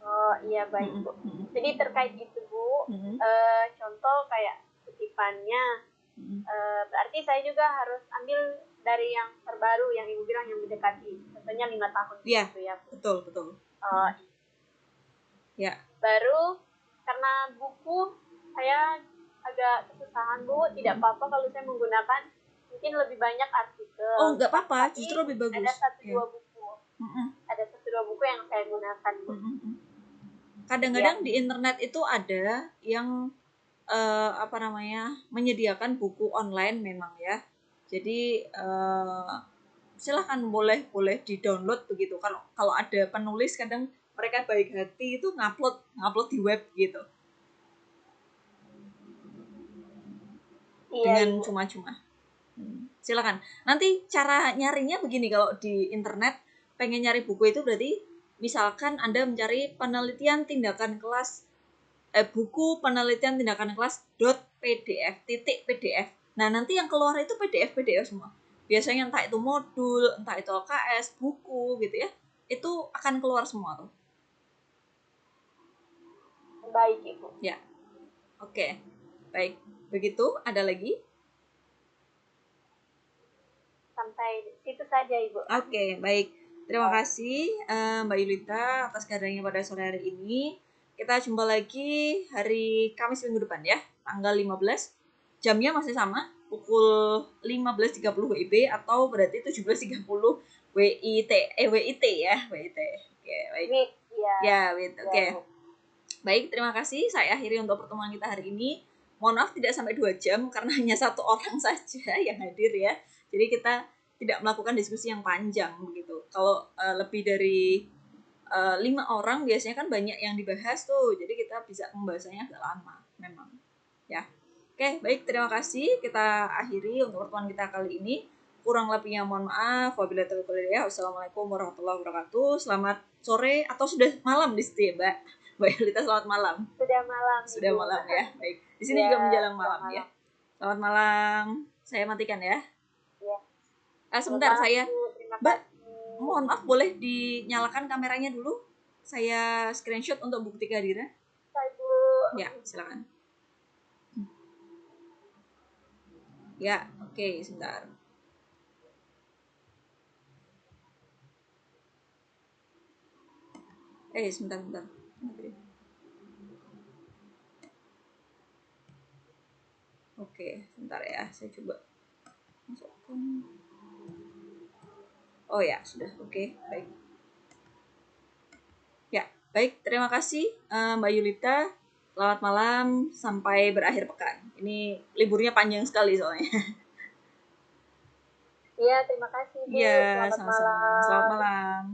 Oh iya, baik Bu. Jadi terkait itu Bu, contoh kayak kutipannya, berarti saya juga harus ambil dari yang terbaru yang Ibu bilang yang mendekati, contohnya 5 tahun gitu ya Bu. Betul. Ya. Baru karena buku saya agak kesusahan Bu, tidak apa-apa kalau saya menggunakan mungkin lebih banyak artikel. Oh, nggak apa-apa, justru lebih bagus. Ada 1-2 buku. Ada 1-2 buku yang saya gunakan Bu. Kadang-kadang di internet itu ada yang menyediakan buku online memang ya. Jadi silahkan boleh di-download begitu. Kalau ada penulis kadang mereka baik hati itu ngupload di web gitu. Dengan cuma-cuma. Silakan. Nanti cara nyarinya begini, kalau di internet pengen nyari buku itu berarti misalkan Anda mencari penelitian tindakan kelas buku penelitian tindakan kelas .pdf. Nah, nanti yang keluar itu PDF semua. Biasanya entah itu modul, entah itu LKS, buku gitu ya. Itu akan keluar semua tuh. Baik, Ibu. Ya. Oke. Baik. Begitu, ada lagi? Sampai situ saja, Ibu. Oke, baik. Terima kasih Mbak Yulita atas kehadirannya pada sore hari ini. Kita jumpa lagi hari Kamis minggu depan ya, tanggal 15. Jamnya masih sama, pukul 15.30 WIB atau berarti 17.30 WIT ya, WIT. Oke, baik. WIT. Oke. Baik, terima kasih. Saya akhiri untuk pertemuan kita hari ini. Mohon maaf tidak sampai 2 jam karena hanya 1 orang saja yang hadir ya. Jadi kita tidak melakukan diskusi yang panjang begitu. Kalau lebih dari 5 orang biasanya kan banyak yang dibahas tuh. Jadi kita bisa membahasanya agak lama memang. Ya. Oke, baik, terima kasih. Kita akhiri untuk pertemuan kita kali ini. Kurang lebihnya mohon maaf. Wabillahi taufiq wal hidayah. Wassalamualaikum warahmatullahi wabarakatuh. Selamat sore atau sudah malam di situ ya, Mbak. Mbak Yulita, selamat malam. Sudah malam ya. Baik. Di sini juga menjelang malam ya. Selamat malam. Saya matikan ya. Sebentar, saya Mbak, mohon maaf boleh dinyalakan kameranya dulu. Saya screenshot untuk bukti kehadiran. Ya, silakan. Ya, oke, sebentar. Sebentar. Oke, sebentar ya, saya coba masukkan. Oh ya, sudah. Oke, baik. Ya, baik. Terima kasih Mbak Yulita. Selamat malam sampai berakhir pekan. Ini liburnya panjang sekali soalnya. Iya, terima kasih Bu. Iya, Selamat malam. Selamat malam.